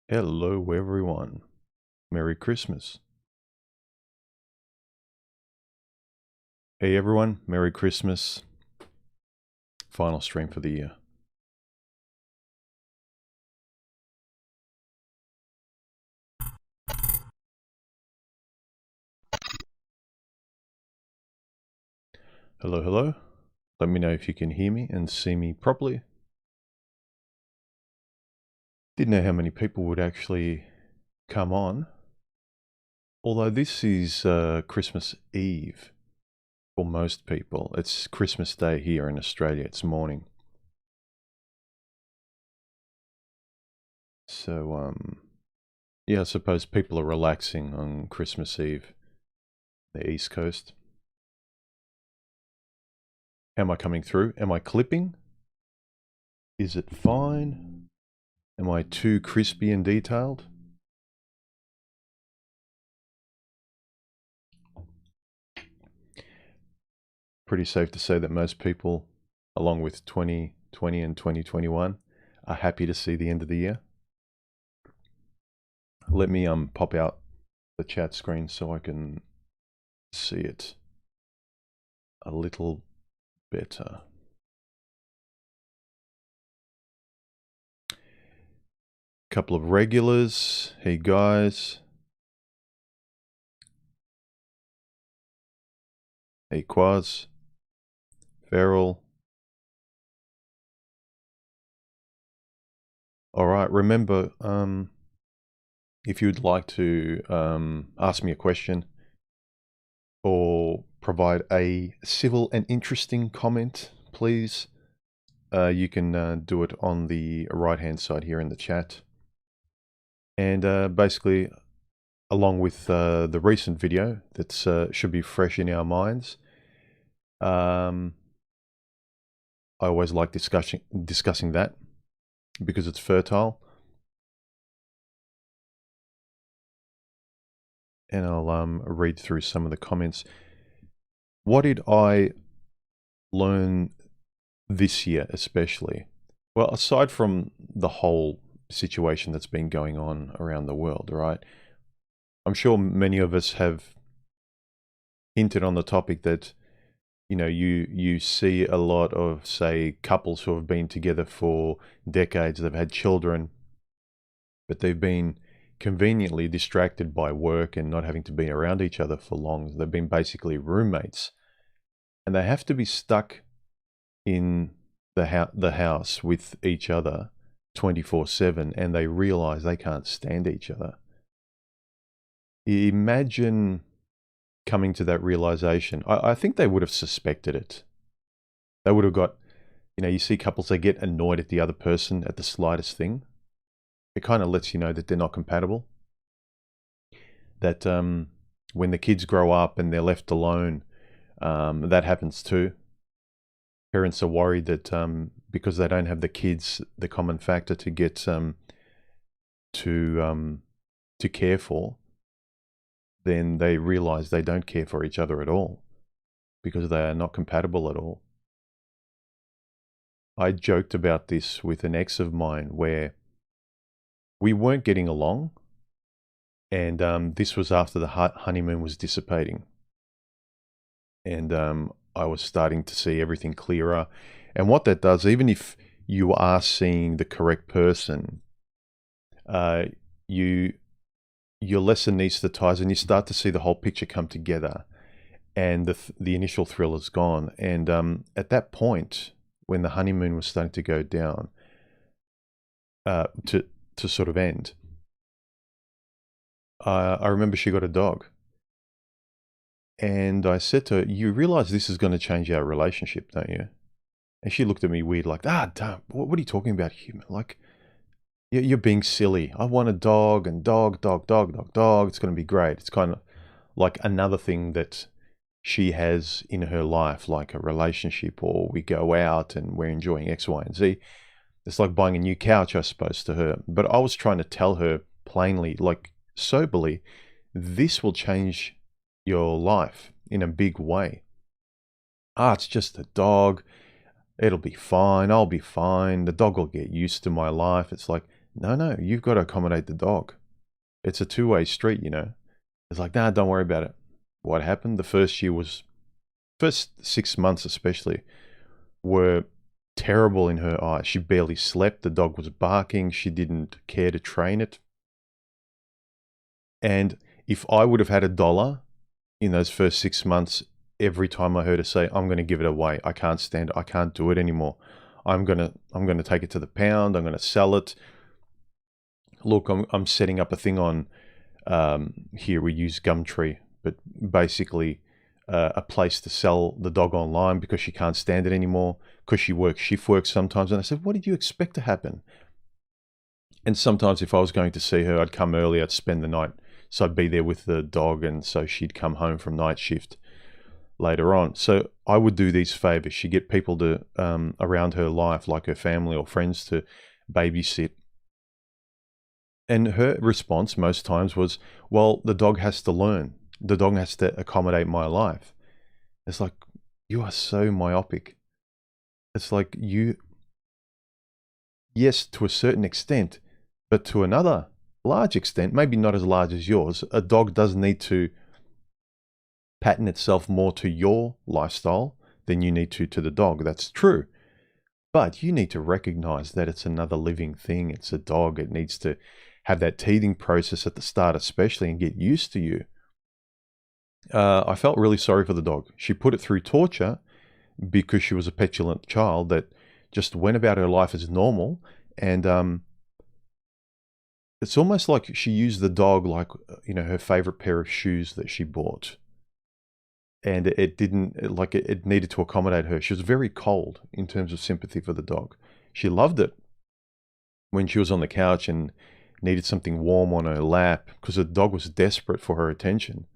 Hello everyone. Merry Christmas. Hey everyone, Merry Christmas. Final stream for the year. Hello, hello. Let me know if you can hear me and see me properly. Didn't know how many people would actually come on. Although this is Christmas Eve for most people. It's Christmas Day here in Australia. It's morning. So, yeah, I suppose people are relaxing on Christmas Eve, the East Coast. Am I coming through? Am I clipping? Is it fine? Am I too crispy and detailed? Pretty safe to say that most people, along with 2020 and 2021, are happy to see the end of the year. Let me pop out the chat screen so I can see it a little better. Couple of regulars. Hey guys. Hey Quaz. Feral. Alright, remember, if you'd like to ask me a question or provide a civil and interesting comment, please, you can do it on the right-hand side here in the chat. And basically, along with the recent video that should be fresh in our minds, I always like discussing that because it's fertile. And I'll read through some of the comments. What did I learn this year especially? Well, aside from the whole situation that's been going on around the world, right? I'm sure many of us have hinted on the topic that, you know, you see a lot of, say, couples who have been together for decades, they've had children, but they've been conveniently distracted by work and not having to be around each other for long. They've been basically roommates, and they have to be stuck in the house with each other 24/7, and they realize they can't stand each other. Imagine coming to that realization. I think they would have suspected it. They would have got, you know, you see couples, they get annoyed at the other person at the slightest thing. It kind of lets you know that they're not compatible. That when the kids grow up and they're left alone, that happens too. Parents are worried that because they don't have the kids, the common factor to get to care for, then they realize they don't care for each other at all because they are not compatible at all. I joked about this with an ex of mine where we weren't getting along, and this was after the honeymoon was dissipating. And I was starting to see everything clearer. And what that does, even if you are seeing the correct person, your less anesthetize and you start to see the whole picture come together, and the initial thrill is gone. And at that point, when the honeymoon was starting to go down, to sort of end, I remember she got a dog. And I said to her, you realize this is going to change our relationship, don't you? And she looked at me weird, like, damn, what are you talking about, human? Like, you're being silly. I want a dog, and dog. It's going to be great. It's kind of like another thing that she has in her life, like a relationship, or we go out and we're enjoying X, Y, and Z. It's like buying a new couch, I suppose, to her. But I was trying to tell her plainly, like soberly, this will change your life in a big way. It's just a dog. It'll be fine. I'll be fine. The dog will get used to my life. It's like, No, you've got to accommodate the dog. It's a two-way street, you know. It's like, nah, don't worry about it. What happened? The first 6 months especially, were terrible in her eyes. She barely slept. The dog was barking. She didn't care to train it. And if I would have had $1 in those first 6 months, every time I heard her say, I'm going to give it away. I can't stand it. I can't do it anymore. I'm going to take it to the pound. I'm going to sell it. Look, I'm setting up a thing on, here we use Gumtree, but basically a place to sell the dog online because she can't stand it anymore, because she works shift work sometimes. And I said, what did you expect to happen? And sometimes if I was going to see her, I'd come early, I'd spend the night. So I'd be there with the dog, and so she'd come home from night shift later on. So I would do these favors. She'd get people to, around her life, like her family or friends, to babysit. And her response most times was, well, the dog has to learn. The dog has to accommodate my life. It's like, you are so myopic. It's like yes, to a certain extent, but to another large extent, maybe not as large as yours, a dog does need to pattern itself more to your lifestyle than you need to the dog. That's true. But you need to recognize that it's another living thing. It's a dog. It needs to have that teething process at the start especially and get used to you. I felt really sorry for the dog. She put it through torture because she was a petulant child that just went about her life as normal. And it's almost like she used the dog like, her favorite pair of shoes that she bought. And it needed to accommodate her. She was very cold in terms of sympathy for the dog. She loved it when she was on the couch and needed something warm on her lap because the dog was desperate for her attention.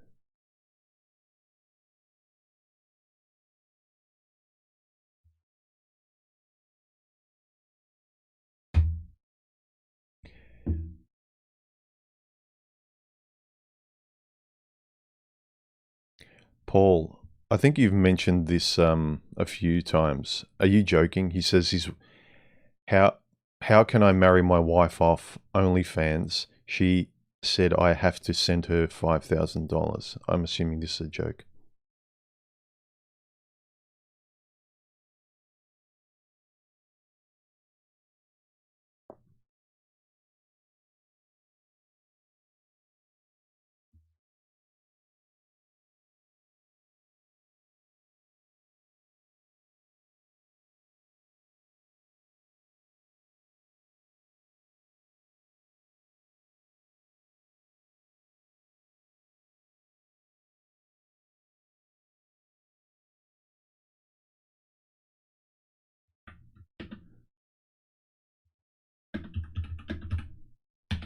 Paul, I think you've mentioned this a few times. Are you joking? He says how can I marry my wife off OnlyFans? She said I have to send her $5,000. I'm assuming this is a joke.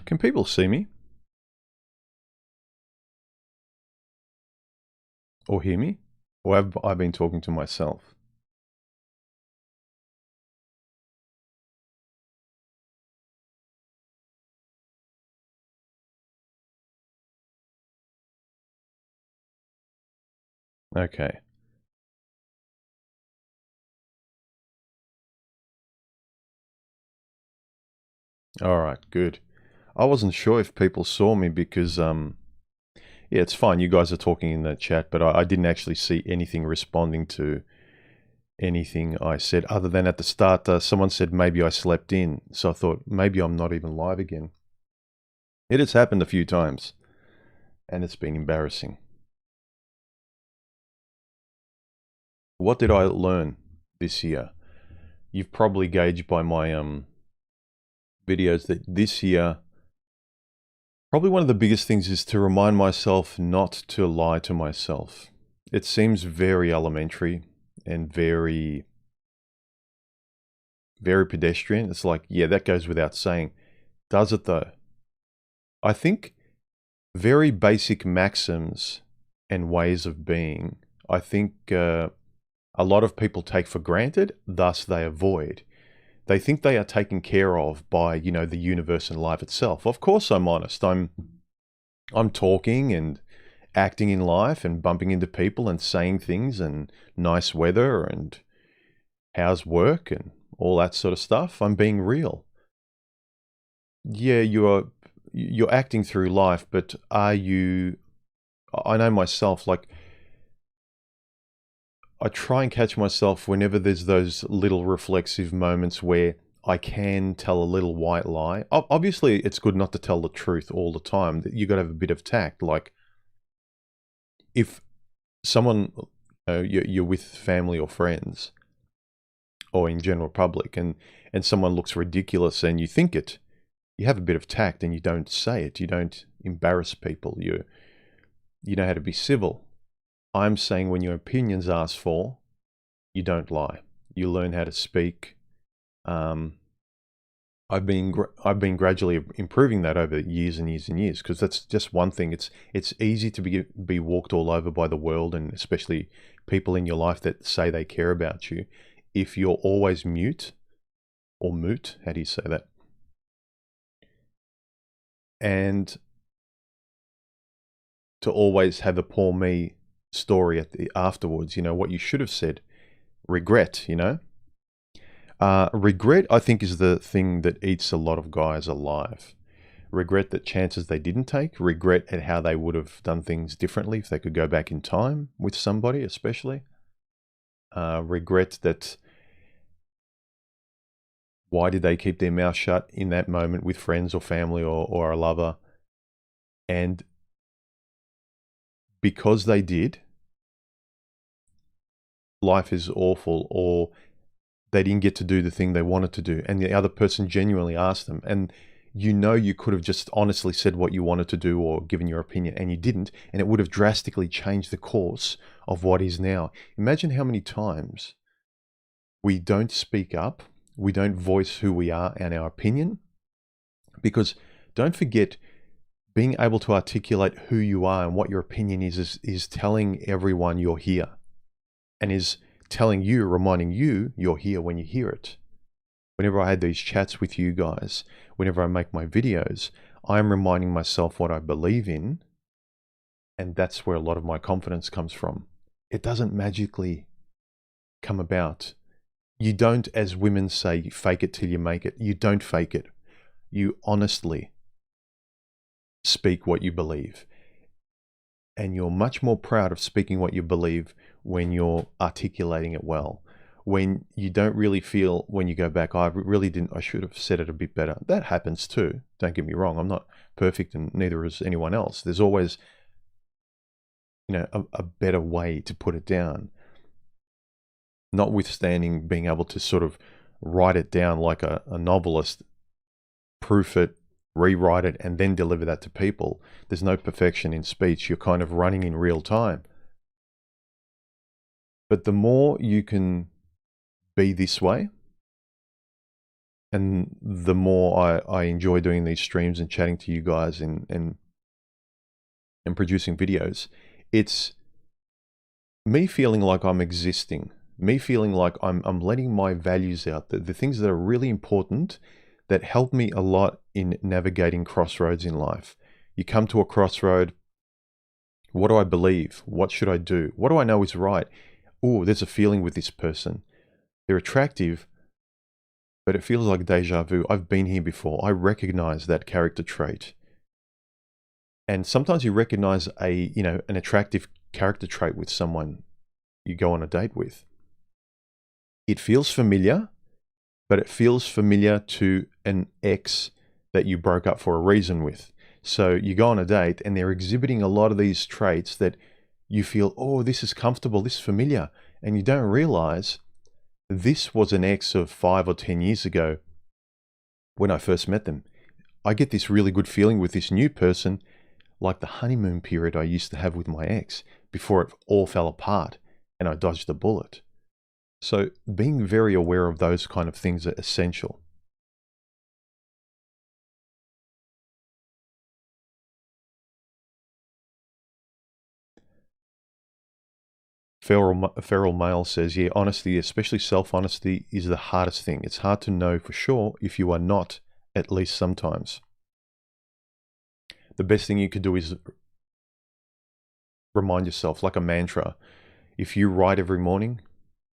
Can people see me? Or hear me? Or have I been talking to myself? Okay. All right, good. I wasn't sure if people saw me because, yeah, it's fine. You guys are talking in the chat, but I didn't actually see anything responding to anything I said other than at the start, someone said maybe I slept in. So I thought maybe I'm not even live again. It has happened a few times and it's been embarrassing. What did I learn this year? You've probably gauged by my videos that this year, probably one of the biggest things is to remind myself not to lie to myself. It seems very elementary and very, very pedestrian. It's like, yeah, that goes without saying. Does it though? I think very basic maxims and ways of being, I think a lot of people take for granted, thus they avoid. They think they are taken care of by, the universe and life itself. Of course I'm honest. I'm talking and acting in life and bumping into people and saying things and nice weather and how's work and all that sort of stuff. I'm being real. yeah, you're acting through life, but are you? I know myself, like I try and catch myself whenever there's those little reflexive moments where I can tell a little white lie. Obviously, it's good not to tell the truth all the time. You got to have a bit of tact. Like if someone, you're with family or friends, or in general public, and someone looks ridiculous and you think it, you have a bit of tact and you don't say it. You don't embarrass people. You know how to be civil. I'm saying when your opinion's asked for, you don't lie. You learn how to speak. Um, I've been gradually improving that over years and years and years, because that's just one thing. It's easy to be walked all over by the world, and especially people in your life that say they care about you. If you're always mute or moot, how do you say that? And to always have a poor me story afterwards, what you should have said. Regret, regret, I think, is the thing that eats a lot of guys alive. Regret that chances they didn't take, regret at how they would have done things differently if they could go back in time with somebody, especially. Regret that why did they keep their mouth shut in that moment with friends or family or a lover? And because they did, life is awful, or they didn't get to do the thing they wanted to do, and the other person genuinely asked them, and you could have just honestly said what you wanted to do or given your opinion, and you didn't, and it would have drastically changed the course of what is now. Imagine how many times we don't speak up, we don't voice who we are and our opinion, because don't forget, being able to articulate who you are and what your opinion is telling everyone you're here, and is telling you, reminding you you're here when you hear it. Whenever I had these chats with you guys, whenever I make my videos, I'm reminding myself what I believe in, and that's where a lot of my confidence comes from. It doesn't magically come about. You don't, as women say, fake it till you make it. You don't fake it. You honestly speak what you believe. And you're much more proud of speaking what you believe when you're articulating it well. When you don't really feel, when you go back, I should have said it a bit better. That happens too. Don't get me wrong. I'm not perfect, and neither is anyone else. There's always, a better way to put it down. Notwithstanding being able to sort of write it down like a novelist, proof it, rewrite it, and then deliver that to people. There's no perfection in speech. You're kind of running in real time. But the more you can be this way, and the more I enjoy doing these streams and chatting to you guys and producing videos, it's me feeling like I'm existing, me feeling like I'm letting my values out, the things that are really important, that help me a lot in navigating crossroads in life. You come to a crossroad. What do I believe? What should I do? What do I know is right? Oh, there's a feeling with this person. They're attractive, but it feels like deja vu. I've been here before. I recognize that character trait. And sometimes you recognize an attractive character trait with someone you go on a date with. It feels familiar, but it feels familiar to an ex that you broke up for a reason with. So you go on a date and they're exhibiting a lot of these traits that you feel, oh, this is comfortable, this is familiar. And you don't realize this was an ex of 5 or 10 years ago when I first met them. I get this really good feeling with this new person, like the honeymoon period I used to have with my ex before it all fell apart and I dodged a bullet. So being very aware of those kind of things are essential. Feral Male says, yeah, honesty, especially self-honesty, is the hardest thing. It's hard to know for sure if you are not, at least sometimes. The best thing you could do is remind yourself, like a mantra. If you write every morning,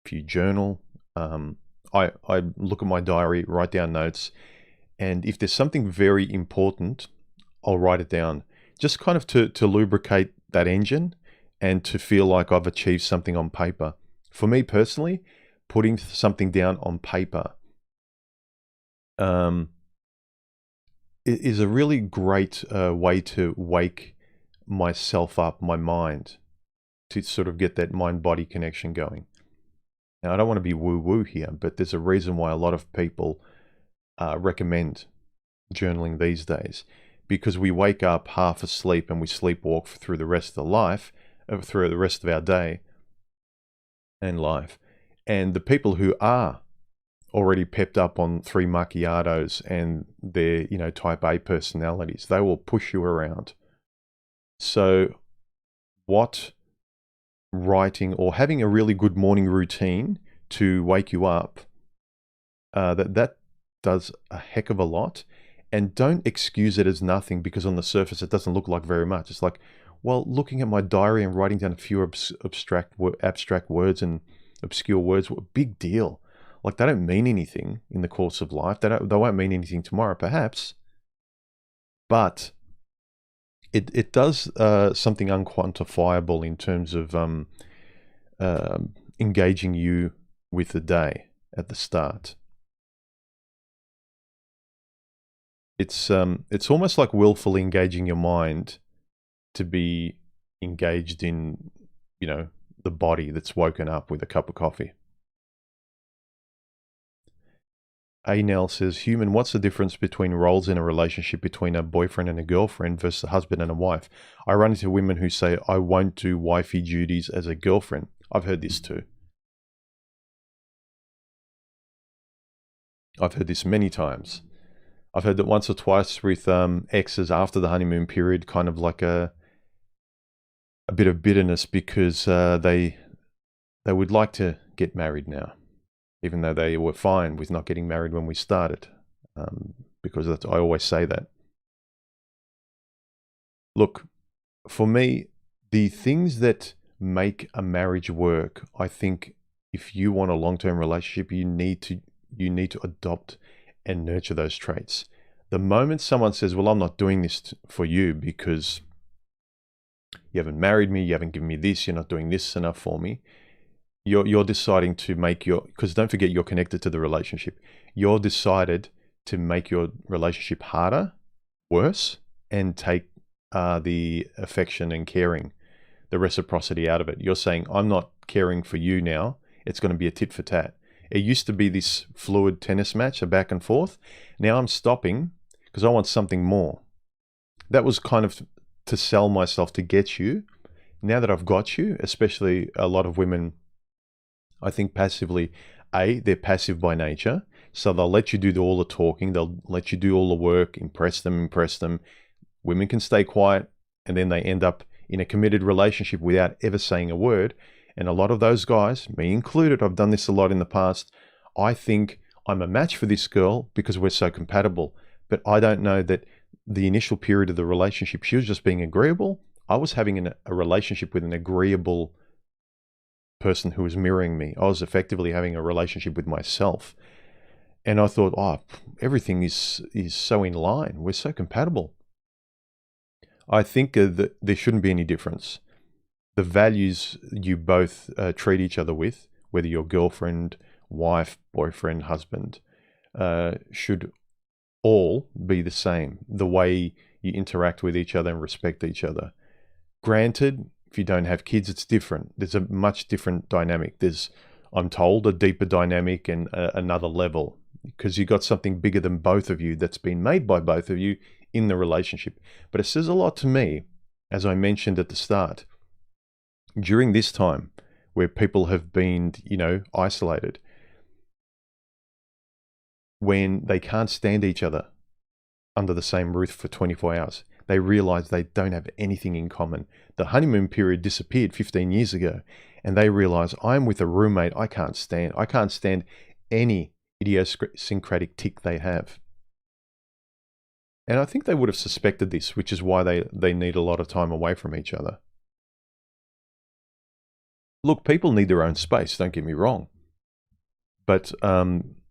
if you journal, I look at my diary, write down notes, And if there's something very important, I'll write it down, just kind of to lubricate that engine and to feel like I've achieved something on paper. For me personally, putting something down on paper is a really great way to wake myself up, my mind, to sort of get that mind-body connection going. Now, I don't want to be woo-woo here, but there's a reason why a lot of people recommend journaling these days, because we wake up half asleep and we sleepwalk through the rest of the life, through the rest of our day and life. And the people who are already pepped up on 3 macchiatos and their, type A personalities, they will push you around. So what writing or having a really good morning routine to wake you up, that does a heck of a lot. And don't excuse it as nothing, because on the surface it doesn't look like very much. It's like, well, looking at my diary and writing down a few abstract words and obscure words, what a big deal. Like, they don't mean anything in the course of life. They won't mean anything tomorrow, perhaps. But it does something unquantifiable in terms of engaging you with the day at the start. It's almost like willfully engaging your mind to be engaged in, the body that's woken up with a cup of coffee. Nell says, Human, what's the difference between roles in a relationship between a boyfriend and a girlfriend versus a husband and a wife? I run into women who say, I won't do wifey duties as a girlfriend. I've heard this too. I've heard this many times. I've heard that once or twice with exes after the honeymoon period, kind of like a bit of bitterness because they would like to get married now, even though they were fine with not getting married when we started, because I always say that. Look, for me, the things that make a marriage work, I think if you want a long-term relationship, you need to adopt and nurture those traits. The moment someone says, well, I'm not doing this for you because you haven't married me, you haven't given me this, you're not doing this enough for me, you're deciding to make because don't forget, you're connected to the relationship. You're decided to make your relationship harder, worse, and take the affection and caring, the reciprocity out of it. You're saying, I'm not caring for you now. It's going to be a tit for tat. It used to be this fluid tennis match, a back and forth. Now I'm stopping because I want something more. That was kind of to sell myself to get you. Now that I've got you, especially a lot of women, I think passively, they're passive by nature. So they'll let you do all the talking. They'll let you do all the work, impress them. Women can stay quiet, and then they end up in a committed relationship without ever saying a word. And a lot of those guys, me included, I've done this a lot in the past. I think I'm a match for this girl because we're so compatible. But I don't know that the initial period of the relationship, she was just being agreeable. I was having a relationship with an agreeable person who was mirroring me. I was effectively having a relationship with myself. And I thought, everything is so in line. We're so compatible. I think that there shouldn't be any difference. The values you both treat each other with, whether you're girlfriend, wife, boyfriend, husband, should all be the same. The way you interact with each other and respect each other. Granted, if you don't have kids, it's different. There's a much different dynamic. There's, I'm told, a deeper dynamic and another level, because you've got something bigger than both of you that's been made by both of you in the relationship. But it says a lot to me, as I mentioned at the start, during this time where people have been, isolated, when they can't stand each other under the same roof for 24 hours, they realize they don't have anything in common. The honeymoon period disappeared 15 years ago, and they realize, I'm with a roommate I can't stand. I can't stand any idiosyncratic tick they have. And I think they would have suspected this, which is why they need a lot of time away from each other. Look, people need their own space, don't get me wrong. But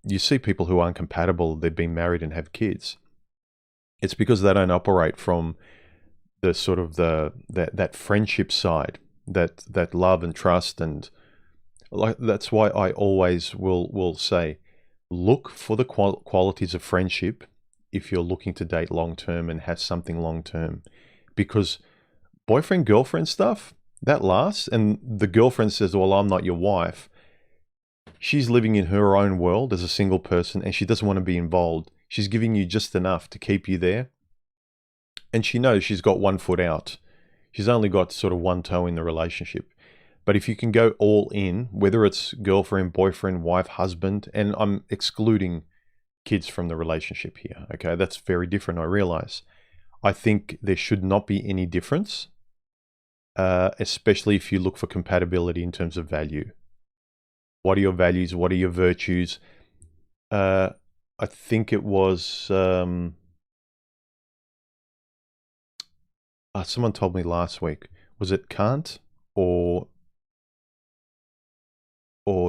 you see people who aren't compatible, they've been married and have kids. It's because they don't operate from the sort of that friendship side, that love and trust, and like that's why I always will say, look for the qualities of friendship if you're looking to date long term and have something long term, because boyfriend girlfriend stuff that lasts, and the girlfriend says, "Well, I'm not your wife." She's living in her own world as a single person, and she doesn't want to be involved. She's giving you just enough to keep you there. And she knows she's got one foot out. She's only got sort of one toe in the relationship. But if you can go all in, whether it's girlfriend, boyfriend, wife, husband, and I'm excluding kids from the relationship here, okay? That's very different, I realize. I think there should not be any difference, especially if you look for compatibility in terms of value. What are your values? What are your virtues? I think it was... someone told me last week. Was it Kant or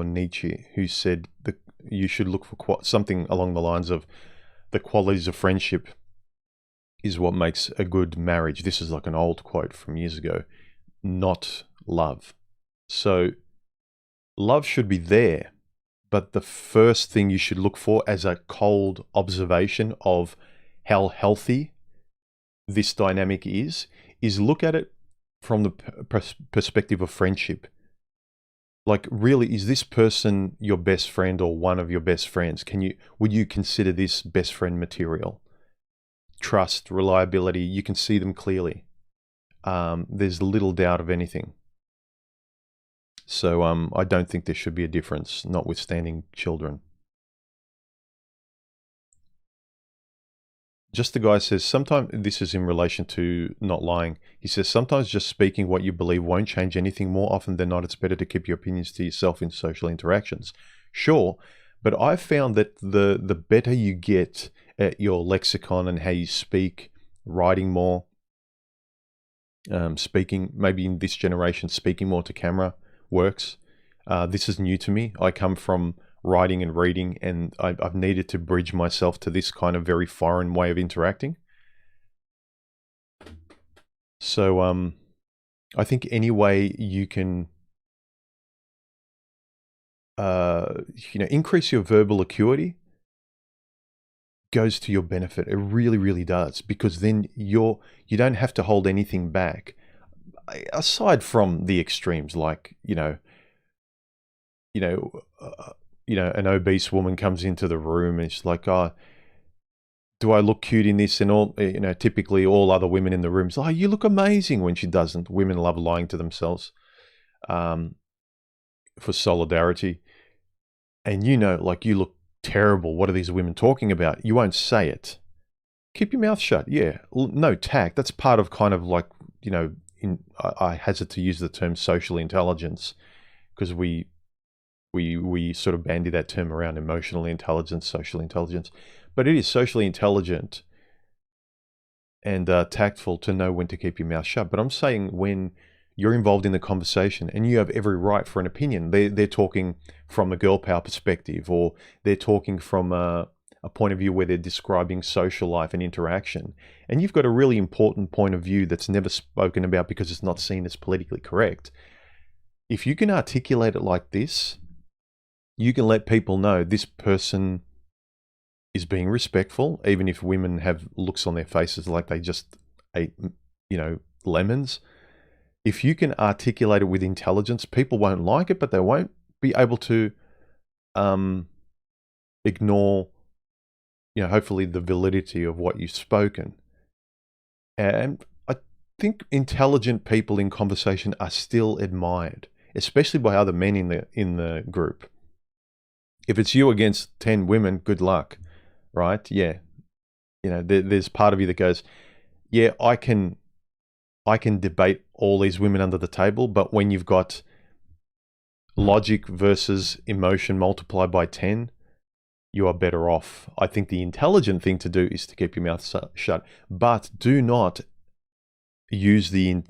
Nietzsche who said that you should look for something along the lines of the qualities of friendship is what makes a good marriage. This is like an old quote from years ago, not love. So love should be there, but the first thing you should look for as a cold observation of how healthy this dynamic is look at it from the perspective of friendship. Like, really, is this person your best friend or one of your best friends? Would you consider this best friend material? Trust, reliability, you can see them clearly. There's little doubt of anything. So I don't think there should be a difference, notwithstanding children. Just the guy says, sometimes, this is in relation to not lying. He says, sometimes just speaking what you believe won't change anything. More often than not, it's better to keep your opinions to yourself in social interactions. Sure, but I've found that the better you get at your lexicon and how you speak, writing more, speaking, maybe in this generation, speaking more to camera works. This is new to me. I come from writing and reading, and I've needed to bridge myself to this kind of very foreign way of interacting. So I think any way you can increase your verbal acuity goes to your benefit. It really, really does, because then you don't have to hold anything back, aside from the extremes, like an obese woman comes into the room and she's like, "Oh, do I look cute in this?" And all, typically all other women in the room say, "Oh, you look amazing," when she doesn't. Women love lying to themselves for solidarity. And like, you look terrible. What are these women talking about? You won't say it. Keep your mouth shut. Yeah, no tact. That's part of kind of like, I hesitate to use the term social intelligence, because we sort of bandy that term around, emotional intelligence, social intelligence. But it is socially intelligent and tactful to know when to keep your mouth shut. But I'm saying when you're involved in the conversation and you have every right for an opinion, they're talking from a girl power perspective, or they're talking from a point of view where they're describing social life and interaction. And you've got a really important point of view that's never spoken about because it's not seen as politically correct. If you can articulate it like this, you can let people know this person is being respectful, even if women have looks on their faces like they just ate, lemons. If you can articulate it with intelligence, people won't like it, but they won't be able to ignore, hopefully the validity of what you've spoken. And I think intelligent people in conversation are still admired, especially by other men in the group. If it's you against 10 women, good luck, right? Yeah. There's part of you that goes, yeah, I can debate all these women under the table, but when you've got logic versus emotion multiplied by 10, you are better off. I think the intelligent thing to do is to keep your mouth shut, but do not use be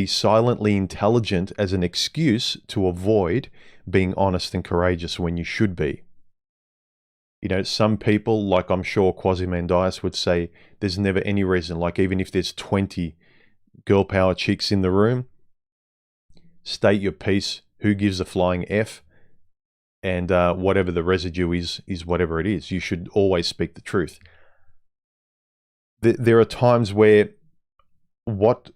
silently intelligent as an excuse to avoid being honest and courageous when you should be. You know, some people, like I'm sure Quasi-Mandias would say, there's never any reason, like even if there's 20 girl power chicks in the room, state your piece, who gives a flying F, and whatever the residue is whatever it is. You should always speak the truth. There are times where, what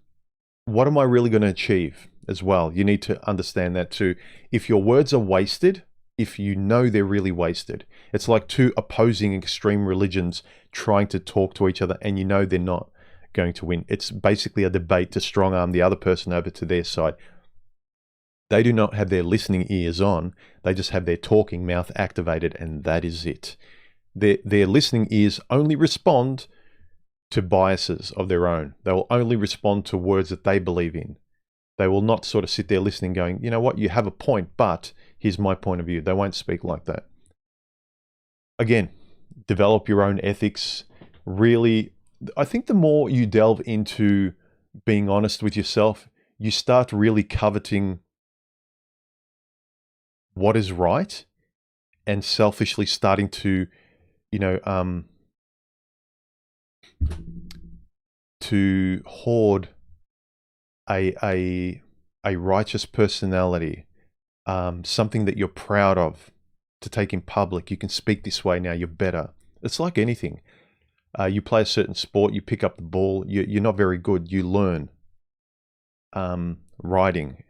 am I really going to achieve as well? You need to understand that too. If your words are wasted, if you know they're really wasted, it's like two opposing extreme religions trying to talk to each other and you know they're not going to win. It's basically a debate to strong arm the other person over to their side. They do not have their listening ears on. They just have their talking mouth activated, and that is it. Their listening ears only respond to biases of their own. They will only respond to words that they believe in. They will not sort of sit there listening going, you know what, you have a point, but here's my point of view. They won't speak like that. Again, develop your own ethics. Really, I think the more you delve into being honest with yourself, you start really coveting what is right and selfishly starting to, you know, to hoard a righteous personality, something that you're proud of to take in public. You can speak this way now, you're better. It's like anything. You play a certain sport, you pick up the ball, you're not very good, you learn. Writing.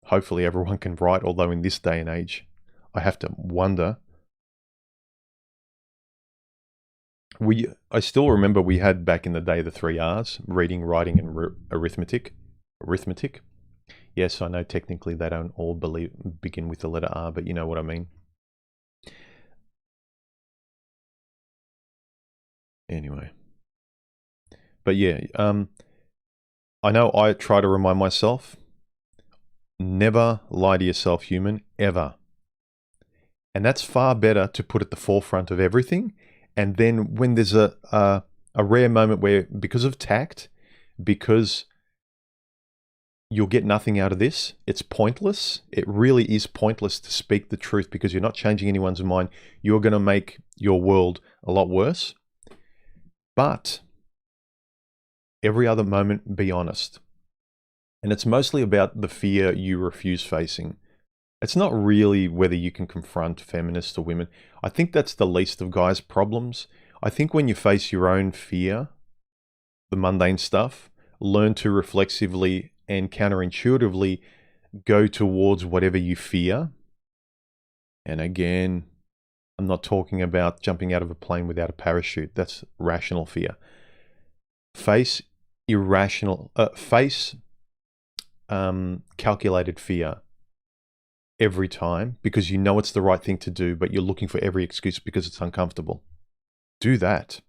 Hopefully everyone can write, although in this day and age, I have to wonder. I still remember we had back in the day the 3 R's, reading, writing, and arithmetic. Arithmetic. Yes, I know technically they don't all begin with the letter R, but you know what I mean. Anyway. But yeah, I know I try to remind myself, never lie to yourself, human, ever. And that's far better to put at the forefront of everything. And then when there's a rare moment where, because of tact, because you'll get nothing out of this, it's pointless. It really is pointless to speak the truth because you're not changing anyone's mind. You're going to make your world a lot worse. But every other moment, be honest. And it's mostly about the fear you refuse facing. It's not really whether you can confront feminists or women. I think that's the least of guys' problems. I think when you face your own fear, the mundane stuff, learn to reflexively and counterintuitively go towards whatever you fear. And again, I'm not talking about jumping out of a plane without a parachute. That's rational fear. Face irrational, calculated fear every time because you know it's the right thing to do, but you're looking for every excuse because it's uncomfortable. Do that.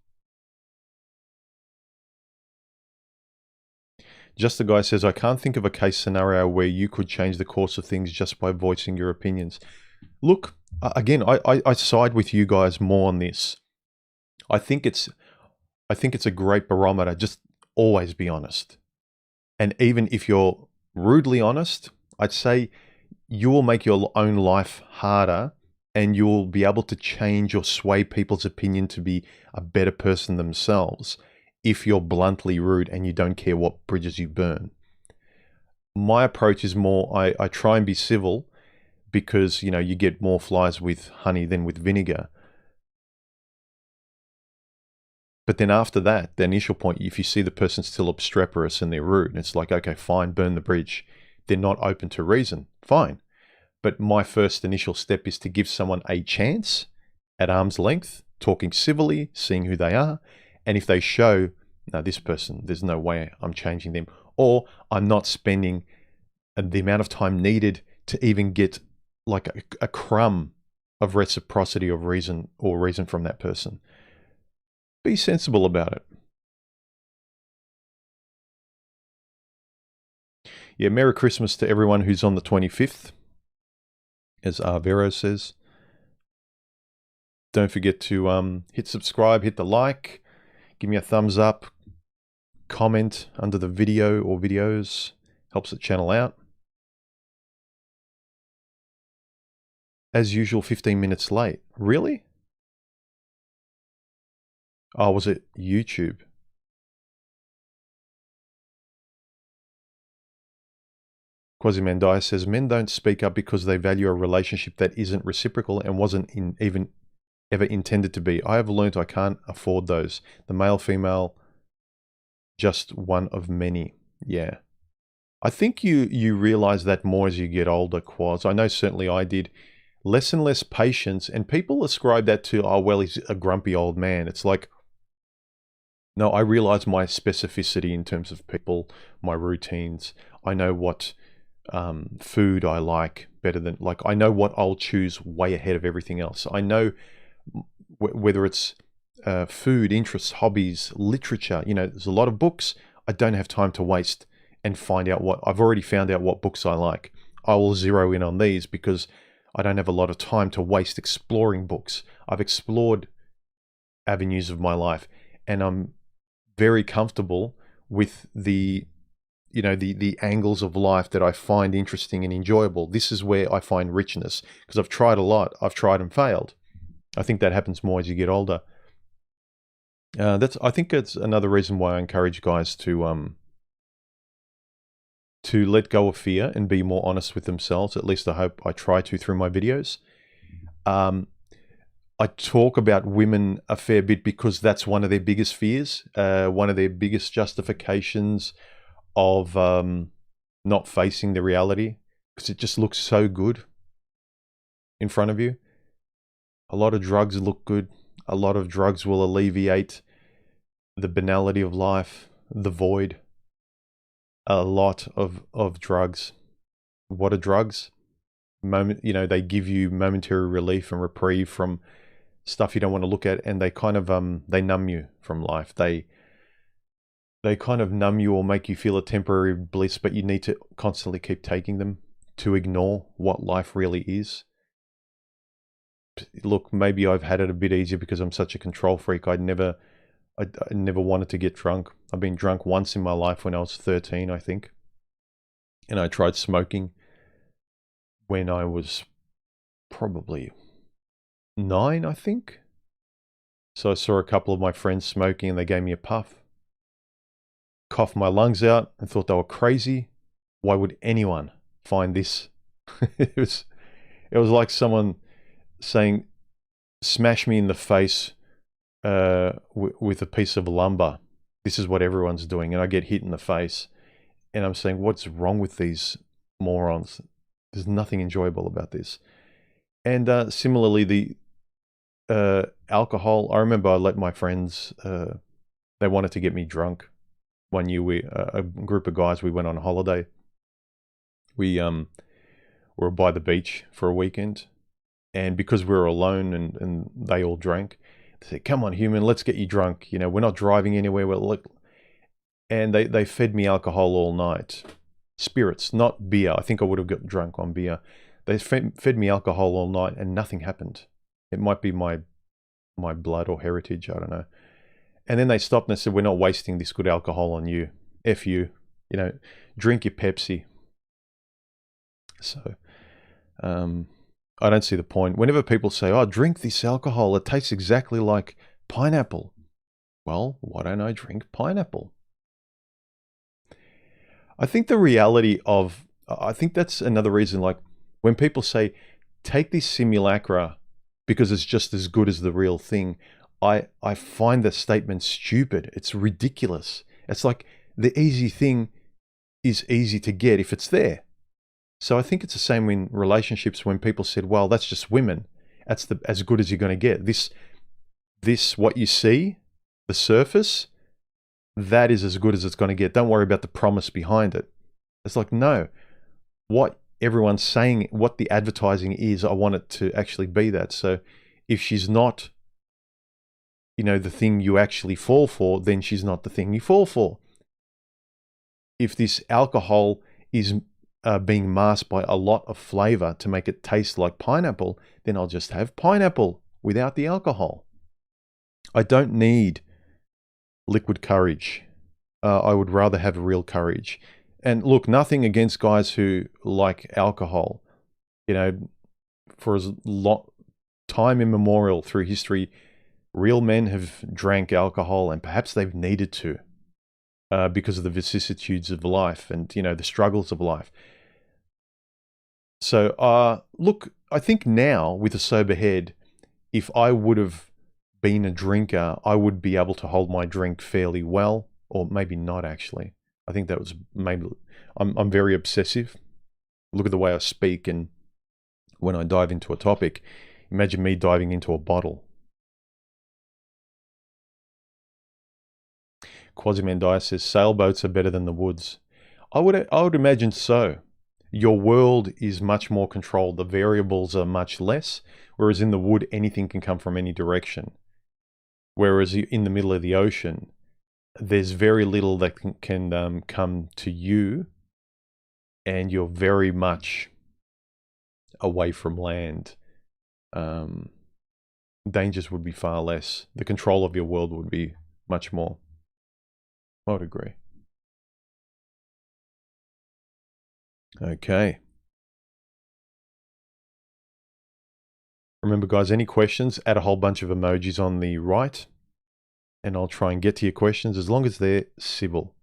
Just the guy says, I can't think of a case scenario where you could change the course of things just by voicing your opinions. Look, again, I side with you guys more on this. I think it's a great barometer. Just always be honest. And even if you're rudely honest, I'd say you will make your own life harder and you'll be able to change or sway people's opinion to be a better person themselves if you're bluntly rude and you don't care what bridges you burn. My approach is more, I try and be civil because, you know, you get more flies with honey than with vinegar. But then after that, the initial point, if you see the person still obstreperous and they're rude, it's like, okay, fine, burn the bridge. They're not open to reason, fine. But my first initial step is to give someone a chance at arm's length, talking civilly, seeing who they are. And if they show, no, this person, there's no way I'm changing them, or I'm not spending the amount of time needed to even get like a crumb of reciprocity of reason from that person. Be sensible about it. Yeah, Merry Christmas to everyone who's on the 25th, as Arvero says. Don't forget to hit subscribe, hit the like, give me a thumbs up, comment under the video or videos, helps the channel out. As usual, 15 minutes late. Really? Oh, was it YouTube? Quasi-Mandaya says, men don't speak up because they value a relationship that isn't reciprocal and wasn't even ever intended to be. I have learned I can't afford those. The male-female, just one of many. Yeah. I think you realize that more as you get older, Quaz. I know certainly I did. Less and less patience, and people ascribe that to, oh, well, he's a grumpy old man. It's like, no, I realize my specificity in terms of people, my routines. I know what food I like better than, like, I know what I'll choose way ahead of everything else. I know whether it's food, interests, hobbies, literature, you know, there's a lot of books. I don't have time to waste and find out what, I've already found out what books I like. I will zero in on these because I don't have a lot of time to waste exploring books. I've explored avenues of my life and I'm very comfortable with the, you know, the angles of life that I find interesting and enjoyable. This is where I find richness because I've tried a lot. I've tried and failed. I think that happens more as you get older. I think it's another reason why I encourage guys to let go of fear and be more honest with themselves. At least I hope I try to through my videos. I talk about women a fair bit because that's one of their biggest fears, one of their biggest justifications of not facing the reality, because it just looks so good in front of you. A lot of drugs look good. A lot of drugs will alleviate the banality of life, the void. A lot of drugs. What are drugs? You know, they give you momentary relief and reprieve from stuff you don't want to look at, and they kind of they numb you from life. They kind of numb you or make you feel a temporary bliss, but you need to constantly keep taking them to ignore what life really is. Look, maybe I've had it a bit easier because I'm such a control freak. I never wanted to get drunk. I've been drunk once in my life when I was 13, I think. And I tried smoking when I was probably 9, I think. So I saw a couple of my friends smoking and they gave me a puff. Coughed my lungs out and thought they were crazy. Why would anyone find this? It was like someone saying, smash me in the face with a piece of lumber. This is what everyone's doing. And I get hit in the face. And I'm saying, what's wrong with these morons? There's nothing enjoyable about this. And similarly, the alcohol. I remember I let my friends, they wanted to get me drunk. One year, a group of guys, we went on a holiday. We were by the beach for a weekend. And because we were alone and they all drank, they said, come on, human, let's get you drunk. You know, we're not driving anywhere. And they fed me alcohol all night. Spirits, not beer. I think I would have got drunk on beer. They fed me alcohol all night and nothing happened. It might be my blood or heritage, I don't know. And then they stopped and they said, we're not wasting this good alcohol on you. F you. You know, drink your Pepsi. So, I don't see the point. Whenever people say, oh, drink this alcohol, it tastes exactly like pineapple. Well, why don't I drink pineapple? I think the reality of, I think that's another reason, like when people say, take this simulacra because it's just as good as the real thing, I find that statement stupid. It's ridiculous. It's like the easy thing is easy to get if it's there. So I think it's the same in relationships when people said, well, that's just women. That's as good as you're going to get. This, what you see, the surface, that is as good as it's going to get. Don't worry about the promise behind it. It's like, no, what everyone's saying, what the advertising is, I want it to actually be that. So if she's not, you know, the thing you actually fall for, then she's not the thing you fall for. If this alcohol is being masked by a lot of flavor to make it taste like pineapple, then I'll just have pineapple without the alcohol. I don't need liquid courage. I would rather have real courage. And look, nothing against guys who like alcohol. You know, for as long time immemorial through history, Real men have drank alcohol, and perhaps they've needed to because of the vicissitudes of life and, you know, the struggles of life. So, look, I think now with a sober head, if I would have been a drinker, I would be able to hold my drink fairly well, or maybe not actually. I think that was maybe, I'm very obsessive. Look at the way I speak, and when I dive into a topic, imagine me diving into a bottle. Quasimandias says, sailboats are better than the woods. I would imagine so. Your world is much more controlled. The variables are much less, whereas in the wood, anything can come from any direction. Whereas in the middle of the ocean, there's very little that can come to you, and you're very much away from land. Dangers would be far less. The control of your world would be much more. I would agree. Okay. Remember, guys, any questions, add a whole bunch of emojis on the right, and I'll try and get to your questions as long as they're civil.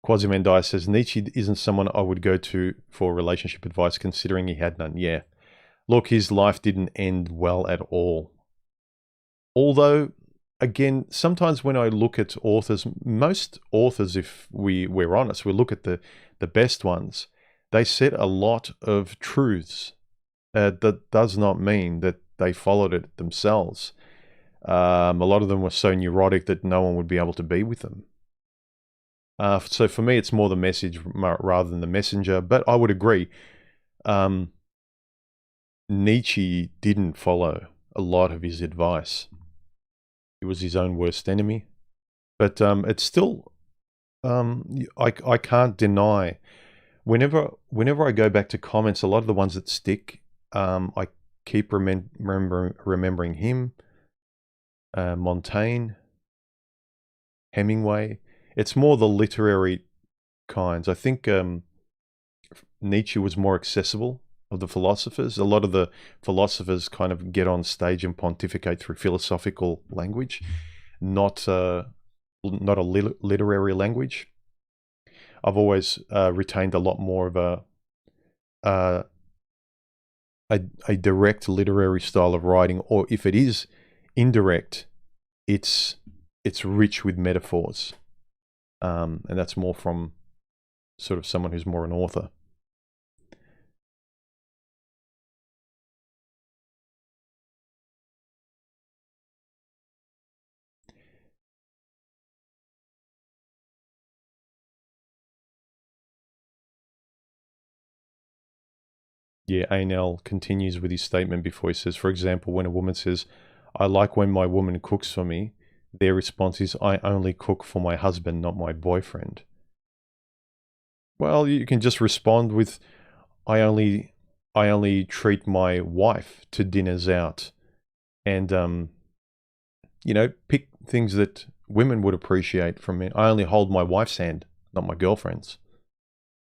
Quasimandias says, Nietzsche isn't someone I would go to for relationship advice considering he had none. Yeah. Look, his life didn't end well at all. Although, again, sometimes when I look at authors, most authors, if we're honest, we look at the best ones, they said a lot of truths. That does not mean that they followed it themselves. A lot of them were so neurotic that no one would be able to be with them. So for me, it's more the message rather than the messenger. But I would agree. Nietzsche didn't follow a lot of his advice. He was his own worst enemy. But it's still, I can't deny, whenever I go back to comments, a lot of the ones that stick, I keep remembering him, Montaigne, Hemingway. It's more the literary kinds. I think Nietzsche was more accessible of the philosophers. A lot of the philosophers kind of get on stage and pontificate through philosophical language, not a literary language. I've always retained a lot more of a direct literary style of writing, or if it is indirect, it's rich with metaphors, and that's more from sort of someone who's more an author. Yeah, Anel continues with his statement before he says, for example, when a woman says, I like when my woman cooks for me, their response is, I only cook for my husband, not my boyfriend. Well, you can just respond with, I only treat my wife to dinners out. And, you know, pick things that women would appreciate from me. I only hold my wife's hand, not my girlfriend's.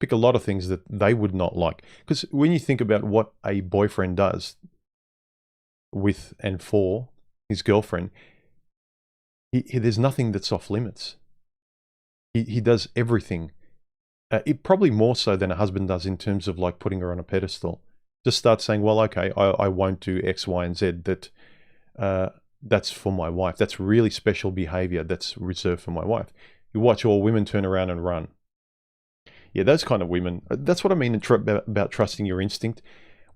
Pick a lot of things that they would not like. Because when you think about what a boyfriend does with and for his girlfriend, there's nothing that's off limits. He does everything. It probably more so than a husband does in terms of like putting her on a pedestal. Just start saying, well, okay, I won't do X, Y, and Z. That's for my wife. That's really special behavior that's reserved for my wife. You watch all women turn around and run. Yeah, those kind of women. That's what I mean about trusting your instinct.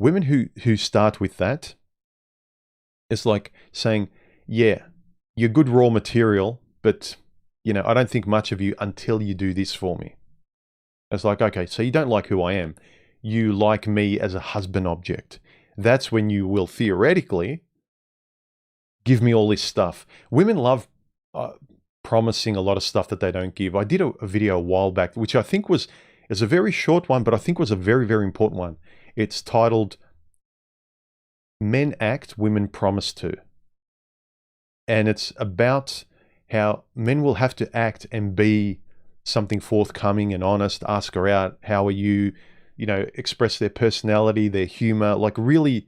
Women who start with that, it's like saying, yeah, you're good raw material, but, you know, I don't think much of you until you do this for me. It's like, okay, so you don't like who I am. You like me as a husband object. That's when you will theoretically give me all this stuff. Women love promising a lot of stuff that they don't give. I did a video a while back, which I think is a very short one, but I think was a very, very important one. It's titled, Men Act, Women Promise To. And it's about how men will have to act and be something forthcoming and honest, ask her out, how are you, you know, express their personality, their humor, like really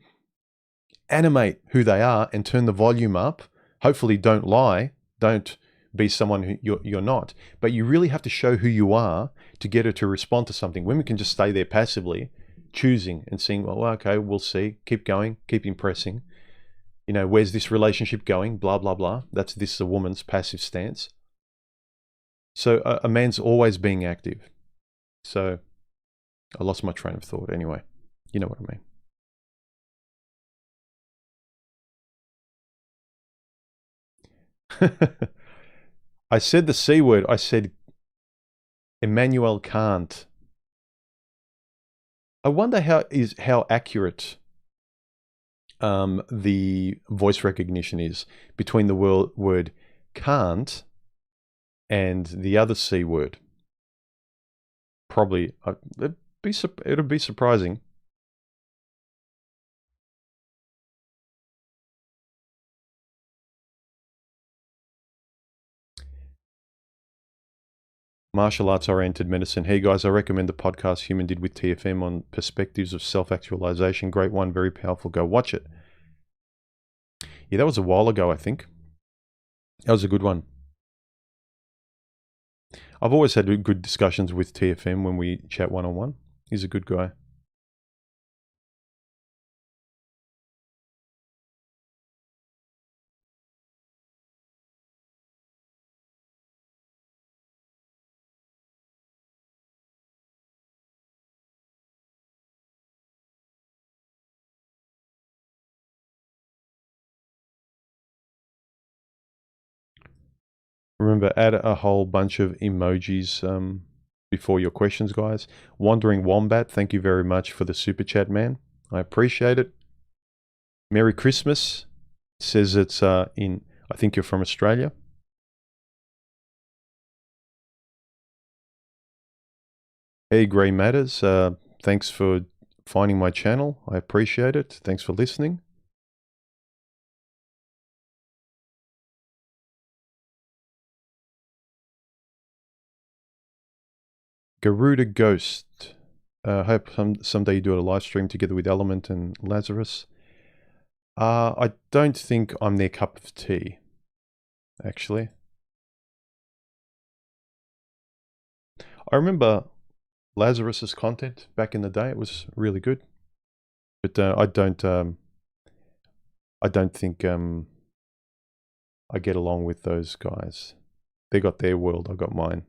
animate who they are and turn the volume up. Hopefully don't lie. Don't be someone who you're not. But you really have to show who you are to get her to respond to something. Women can just stay there passively, choosing and seeing, well, okay, we'll see. Keep going. Keep impressing. You know, where's this relationship going? Blah, blah, blah. This is a woman's passive stance. So a man's always being active. So I lost my train of thought. Anyway, you know what I mean. I said the C word. I said Immanuel Kant. I wonder how accurate the voice recognition is between the word can't and the other C word. Probably, it'll be surprising. Martial arts oriented medicine. Hey guys, I recommend the podcast Human did with TFM on perspectives of self-actualization. Great one, very powerful. Go watch it. Yeah, that was a while ago, I think. That was a good one. I've always had good discussions with TFM when we chat one-on-one. He's a good guy. Remember, add a whole bunch of emojis before your questions, guys. Wandering Wombat, thank you very much for the super chat, man. I appreciate it. Merry Christmas. Says it's I think you're from Australia. Hey, Grey Matters. Thanks for finding my channel. I appreciate it. Thanks for listening. Garuda Ghost. Hope someday you do a live stream together with Element and Lazarus. I don't think I'm their cup of tea, actually. I remember Lazarus's content back in the day. It was really good. But I don't think I get along with those guys. They got their world, I got mine.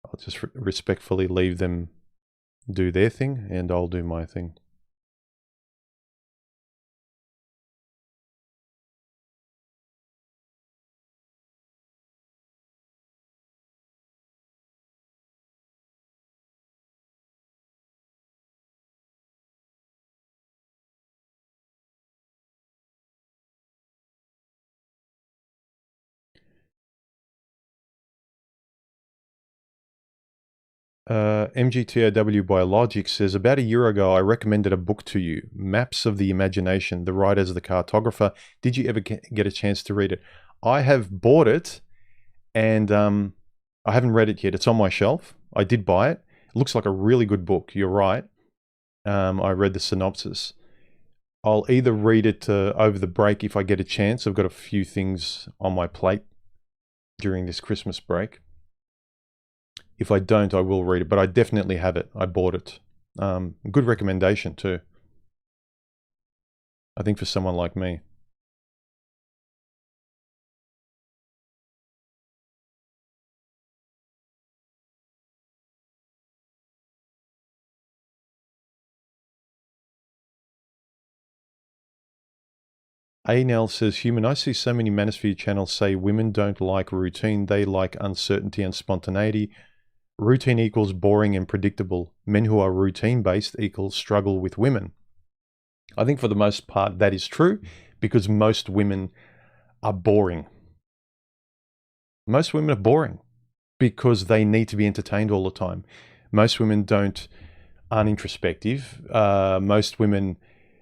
I'll just respectfully leave them do their thing, and I'll do my thing. MGTOW Biologics says, about a year ago, I recommended a book to you, Maps of the Imagination, The Writer's the Cartographer. Did you ever get a chance to read it? I have bought it, and I haven't read it yet. It's on my shelf. I did buy it. It looks like a really good book. You're right. I read the synopsis. I'll either read it over the break if I get a chance. I've got a few things on my plate during this Christmas break. If I don't, I will read it, but I definitely have it. I bought it. Good recommendation too. I think for someone like me. Anel says, Human, I see so many manosphere channels say women don't like routine. They like uncertainty and spontaneity. Routine equals boring and predictable. Men who are routine-based equals struggle with women. I think for the most part that is true, because most women are boring. Most women are boring because they need to be entertained all the time. Most women aren't introspective. Most women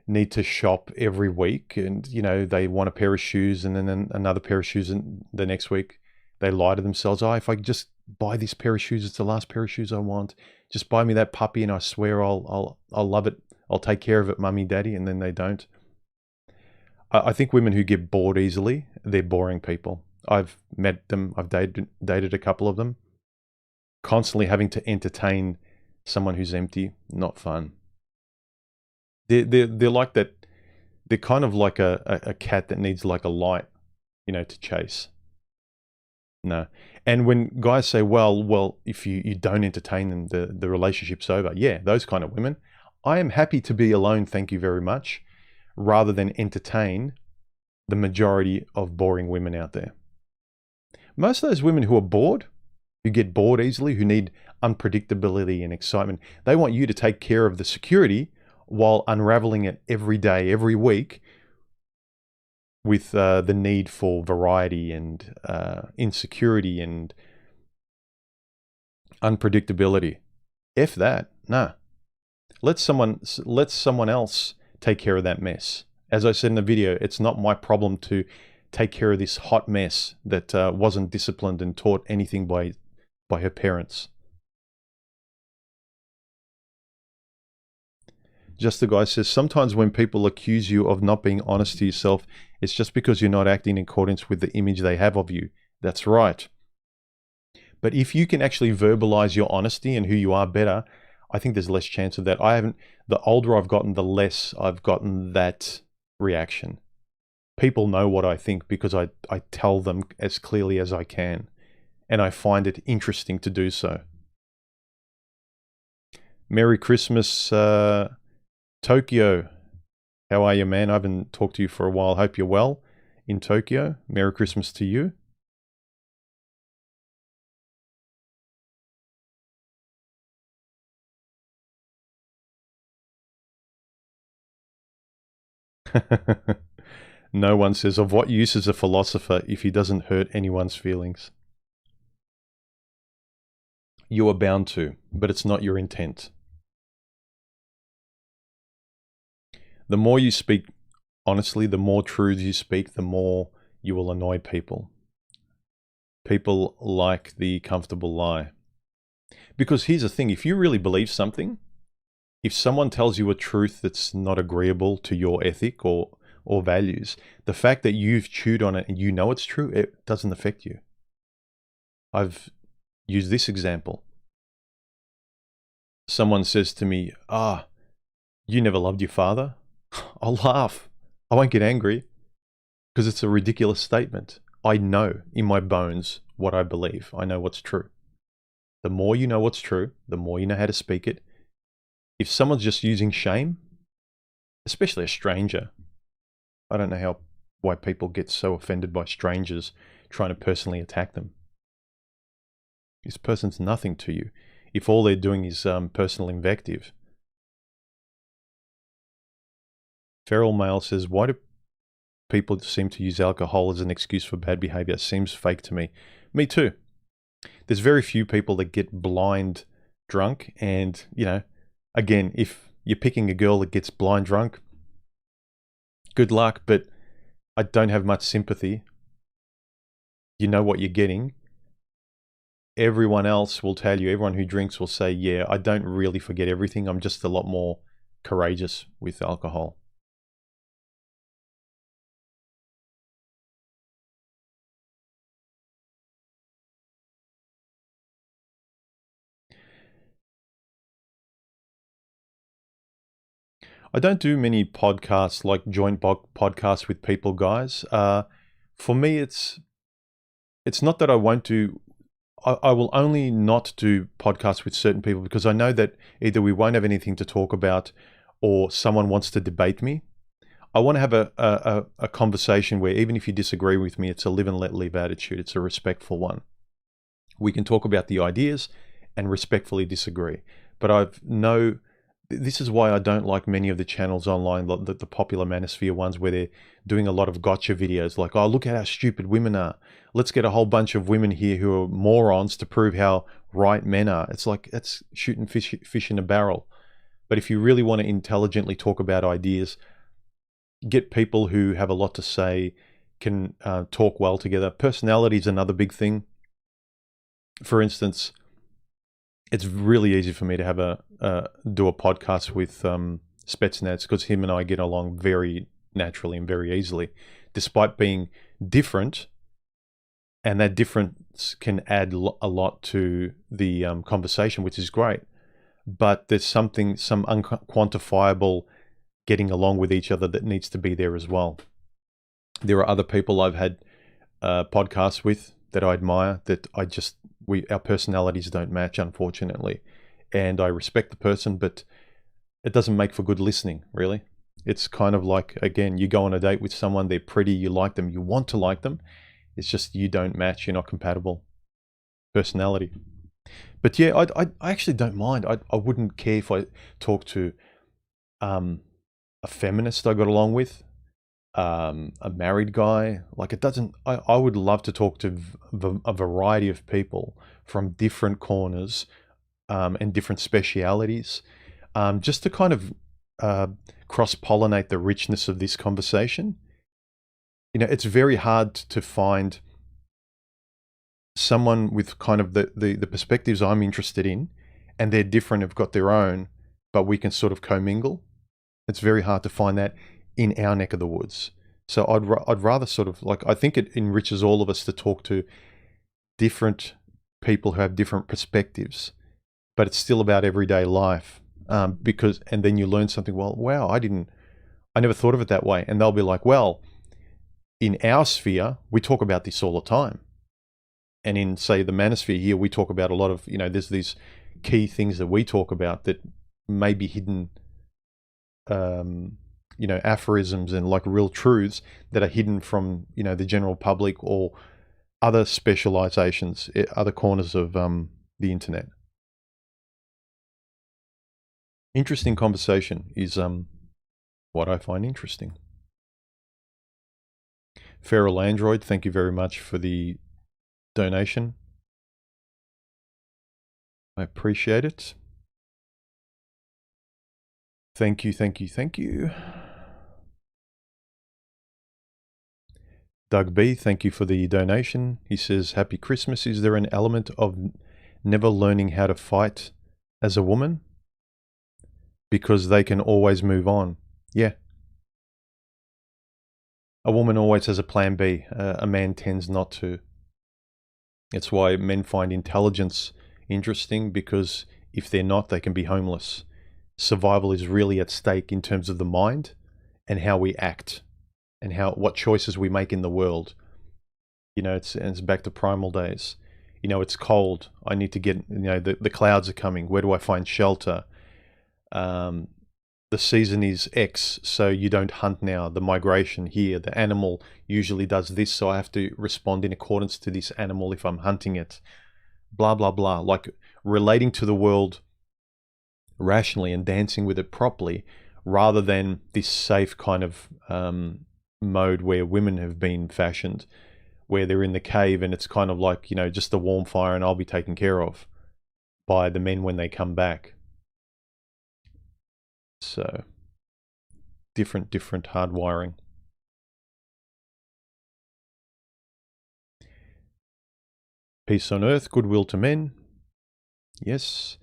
need to shop every week, and you know, they want a pair of shoes and then another pair of shoes, and the next week they lie to themselves, oh, if I just buy this pair of shoes, it's the last pair of shoes I want. Just buy me that puppy and I swear I'll love it I'll take care of it, mummy, daddy, and then they don't. I think women who get bored easily, they're boring people. I've met them. I've dated a couple of them. Constantly having to entertain someone who's empty, not fun. They're like that. They're kind of like a cat that needs like a light, to chase. No. And when guys say, well, if you don't entertain them, the relationship's over. Yeah, those kind of women. I am happy to be alone, thank you very much, rather than entertain the majority of boring women out there. Most of those women who are bored, who get bored easily, who need unpredictability and excitement, they want you to take care of the security while unraveling it every day, every week, with the need for variety and insecurity and unpredictability. F that. Nah. Let someone else take care of that mess. As I said in the video, it's not my problem to take care of this hot mess that wasn't disciplined and taught anything by her parents. Just the Guy says, sometimes when people accuse you of not being honest to yourself, it's just because you're not acting in accordance with the image they have of you. That's right. But if you can actually verbalize your honesty and who you are better, I think there's less chance of that. The older I've gotten, the less I've gotten that reaction. People know what I think because I tell them as clearly as I can, and I find it interesting to do so. Merry Christmas, Tokyo. How are you, man? I haven't talked to you for a while. Hope you're well in Tokyo. Merry Christmas to you. No one says, of what use is a philosopher if he doesn't hurt anyone's feelings? You are bound to, but it's not your intent. The more you speak honestly, the more truths you speak, the more you will annoy people. People like the comfortable lie. Because here's the thing, if you really believe something, if someone tells you a truth that's not agreeable to your ethic or values, the fact that you've chewed on it and you know it's true, it doesn't affect you. I've used this example. Someone says to me, you never loved your father? I'll laugh. I won't get angry because it's a ridiculous statement. I know in my bones what I believe. I know what's true. The more you know what's true, the more you know how to speak it. If someone's just using shame, especially a stranger, I don't know why people get so offended by strangers trying to personally attack them. This person's nothing to you if all they're doing is personal invective. Feral Male says, why do people seem to use alcohol as an excuse for bad behavior? It seems fake to me. Me too. There's very few people that get blind drunk, and, again, if you're picking a girl that gets blind drunk, good luck, but I don't have much sympathy. You know what you're getting. Everyone else will tell you, everyone who drinks will say, yeah, I don't really forget everything. I'm just a lot more courageous with alcohol. I don't do many podcasts, like joint podcasts with people, guys. For me, it's not that I won't do. I will only not do podcasts with certain people because I know that either we won't have anything to talk about or someone wants to debate me. I want to have a conversation where even if you disagree with me, it's a live and let live attitude. It's a respectful one. We can talk about the ideas and respectfully disagree. But this is why I don't like many of the channels online, the popular manosphere ones, where they're doing a lot of gotcha videos like, oh, look at how stupid women are. Let's get a whole bunch of women here who are morons to prove how right men are. It's like, that's shooting fish in a barrel. But if you really want to intelligently talk about ideas, get people who have a lot to say, can talk well together. Personality is another big thing. For instance, it's really easy for me to have do a podcast with Spetsnaz, because him and I get along very naturally and very easily, despite being different. And that difference can add a lot to the conversation, which is great. But there's some unquantifiable getting along with each other that needs to be there as well. There are other people I've had podcasts with that I admire that our personalities don't match, unfortunately. And I respect the person, but it doesn't make for good listening, really. It's kind of like, again, you go on a date with someone, they're pretty, you like them, you want to like them. It's just you don't match, you're not compatible. Personality. But yeah, I actually don't mind. I wouldn't care if I talk to a feminist I got along with, a married guy. Like, it doesn't, I would love to talk to a variety of people from different corners and different specialities, just to kind of cross-pollinate the richness of this conversation. You know, it's very hard to find someone with kind of the perspectives I'm interested in, and they're different, have got their own, but we can sort of commingle. It's very hard to find that in our neck of the woods. So I'd rather sort of, like, I think it enriches all of us to talk to different people who have different perspectives, but it's still about everyday life. And then you learn something, well, wow, I never thought of it that way. And they'll be like, well, in our sphere, we talk about this all the time. And in, say, the manosphere here, we talk about a lot of, there's these key things that we talk about that may be hidden, aphorisms and like real truths that are hidden from, the general public or other specializations, other corners of the internet. Interesting conversation is what I find interesting. Feral Android, thank you very much for the donation. I appreciate it. Thank you, thank you, thank you. Doug B, thank you for the donation. He says, Happy Christmas. Is there an element of never learning how to fight as a woman? Because they can always move on. Yeah. A woman always has a plan B. A man tends not to. It's why men find intelligence interesting, because if they're not, they can be homeless. Survival is really at stake in terms of the mind and how we act and what choices we make in the world. It's back to primal days. It's cold. I need to get, the clouds are coming. Where do I find shelter? The season is X, so you don't hunt now. The migration here, the animal usually does this, so I have to respond in accordance to this animal if I'm hunting it. Blah, blah, blah. Like, relating to the world rationally and dancing with it properly, rather than this safe kind of mode where women have been fashioned, where they're in the cave and it's kind of like, just the warm fire and I'll be taken care of by the men when they come back. So, different hardwiring. Peace on earth, goodwill to men. Yes.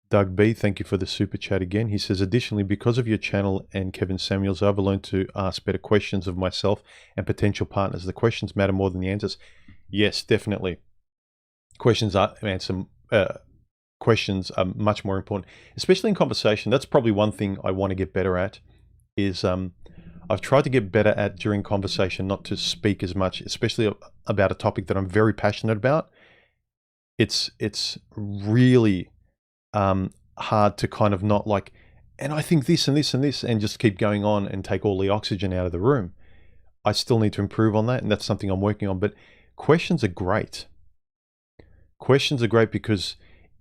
Doug B, thank you for the super chat again. He says, additionally, because of your channel and Kevin Samuels, I've learned to ask better questions of myself and potential partners. The questions matter more than the answers. Yes, definitely. Questions are much more important, especially in conversation. That's probably one thing I want to get better at, is I've tried to get better at, during conversation, not to speak as much, especially about a topic that I'm very passionate about. It's really hard to kind of not like, and I think this and this and this, and just keep going on and take all the oxygen out of the room. I still need to improve on that, and that's something I'm working on. But questions are great. Questions are great because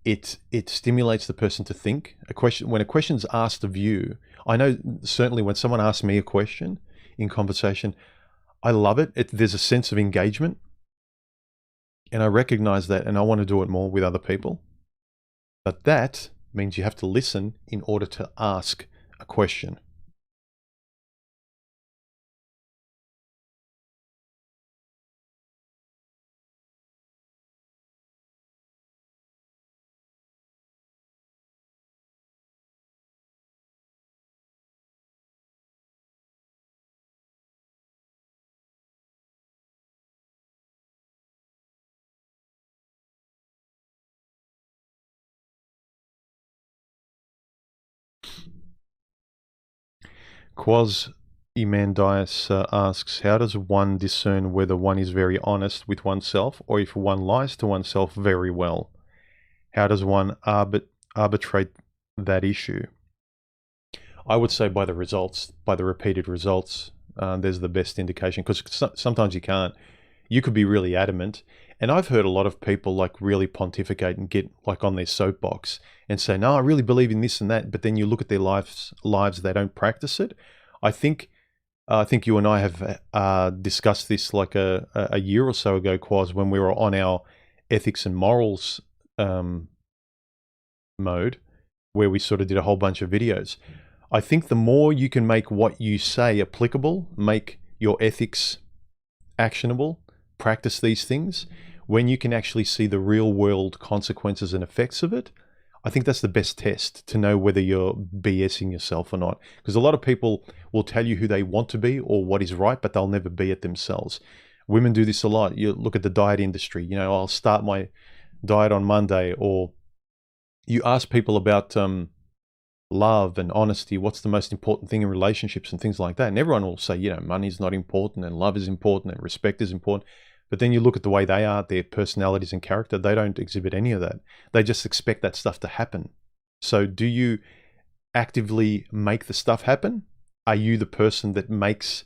it stimulates the person to think. When a question's asked of you, I know certainly when someone asks me a question in conversation, I love it. There's a sense of engagement, and I recognize that, and I want to do it more with other people. But that means you have to listen in order to ask a question. Quaz Imandias asks, how does one discern whether one is very honest with oneself or if one lies to oneself very well? How does one arbitrate that issue? I would say by the results, by the repeated results, there's the best indication, because sometimes you can't. You could be really adamant. And I've heard a lot of people like really pontificate and get like on their soapbox and say, no, I really believe in this and that. But then you look at their lives, they don't practice it. I think you and I have discussed this like a year or so ago, Quaz, when we were on our ethics and morals mode, where we sort of did a whole bunch of videos. I think the more you can make what you say applicable, make your ethics actionable, practice these things, when you can actually see the real world consequences and effects of it, I think that's the best test to know whether you're BSing yourself or not. Because a lot of people will tell you who they want to be or what is right, but they'll never be it themselves. Women do this a lot. You look at the diet industry, you know, I'll start my diet on Monday, or you ask people about love and honesty, what's the most important thing in relationships and things like that. And everyone will say, you know, money's not important and love is important and respect is important. But then you look at the way they are, their personalities and character, they don't exhibit any of that. They just expect that stuff to happen. So do you actively make the stuff happen? Are you the person that makes,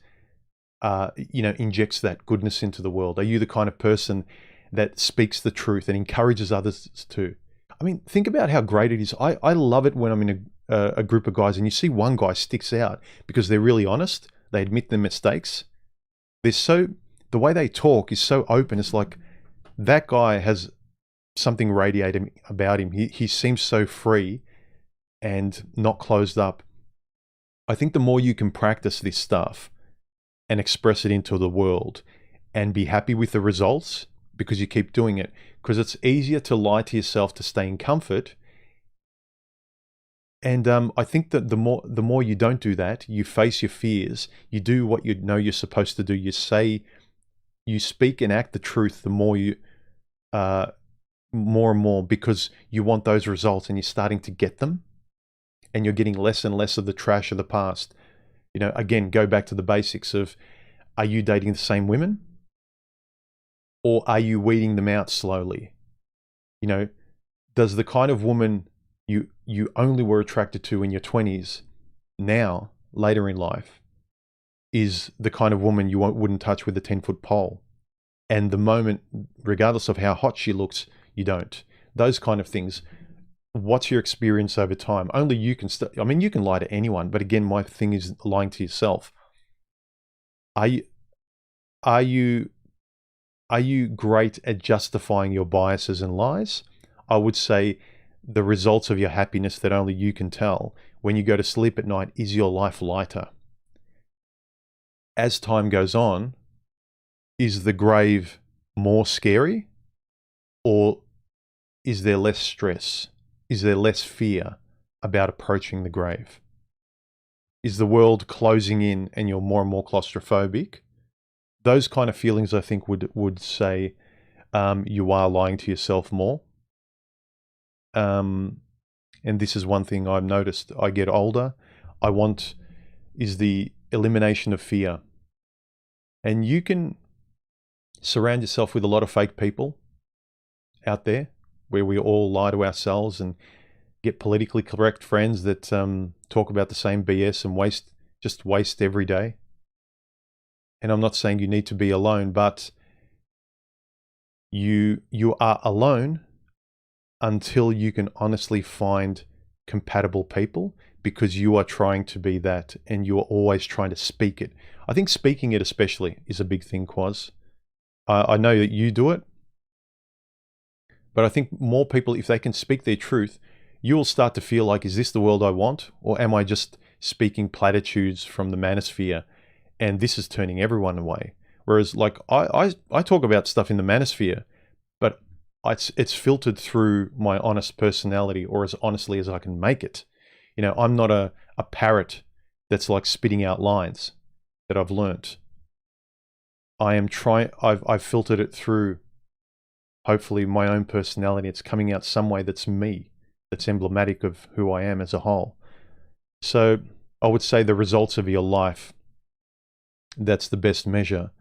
injects that goodness into the world? Are you the kind of person that speaks the truth and encourages others to? I mean, think about how great it is. I love it when I'm in a group of guys and you see one guy sticks out because they're really honest. They admit their mistakes. The way they talk is so open. It's like that guy has something radiating about him. He seems so free and not closed up. I think the more you can practice this stuff and express it into the world and be happy with the results because you keep doing it, because it's easier to lie to yourself to stay in comfort. And I think that the more you don't do that, you face your fears, you do what you know you're supposed to do, you speak and act the truth, the more you, more and more, because you want those results and you're starting to get them and you're getting less and less of the trash of the past. You know, again, go back to the basics of, are you dating the same women? Or are you weeding them out slowly? You know, does the kind of woman you only were attracted to in your 20s now, later in life, is the kind of woman you wouldn't touch with a 10-foot pole? And the moment, regardless of how hot she looks, you don't. Those kind of things. What's your experience over time? Only you can, I mean, you can lie to anyone, but again, my thing is lying to yourself. Are you great at justifying your biases and lies? I would say the results of your happiness that only you can tell when you go to sleep at night, is your life lighter? As time goes on, is the grave more scary, or is there less stress? Is there less fear about approaching the grave? Is the world closing in and you're more and more claustrophobic? Those kind of feelings, I think, would say you are lying to yourself more. And this is one thing I've noticed. I get older. Is the elimination of fear. And you can surround yourself with a lot of fake people out there, where we all lie to ourselves and get politically correct friends that talk about the same BS and waste every day. And I'm not saying you need to be alone, but you are alone until you can honestly find compatible people, because you are trying to be that and you are always trying to speak it. I think speaking it especially is a big thing, Quaz. I know that you do it, but I think more people, if they can speak their truth, you will start to feel like, is this the world I want? Or am I just speaking platitudes from the manosphere and this is turning everyone away? Whereas like I talk about stuff in the manosphere, but it's filtered through my honest personality, or as honestly as I can make it. You know, I'm not a parrot that's like spitting out lines that I've learnt. I've filtered it through, hopefully, my own personality. It's coming out some way that's me, that's emblematic of who I am as a whole. So I would say the results of your life, that's the best measure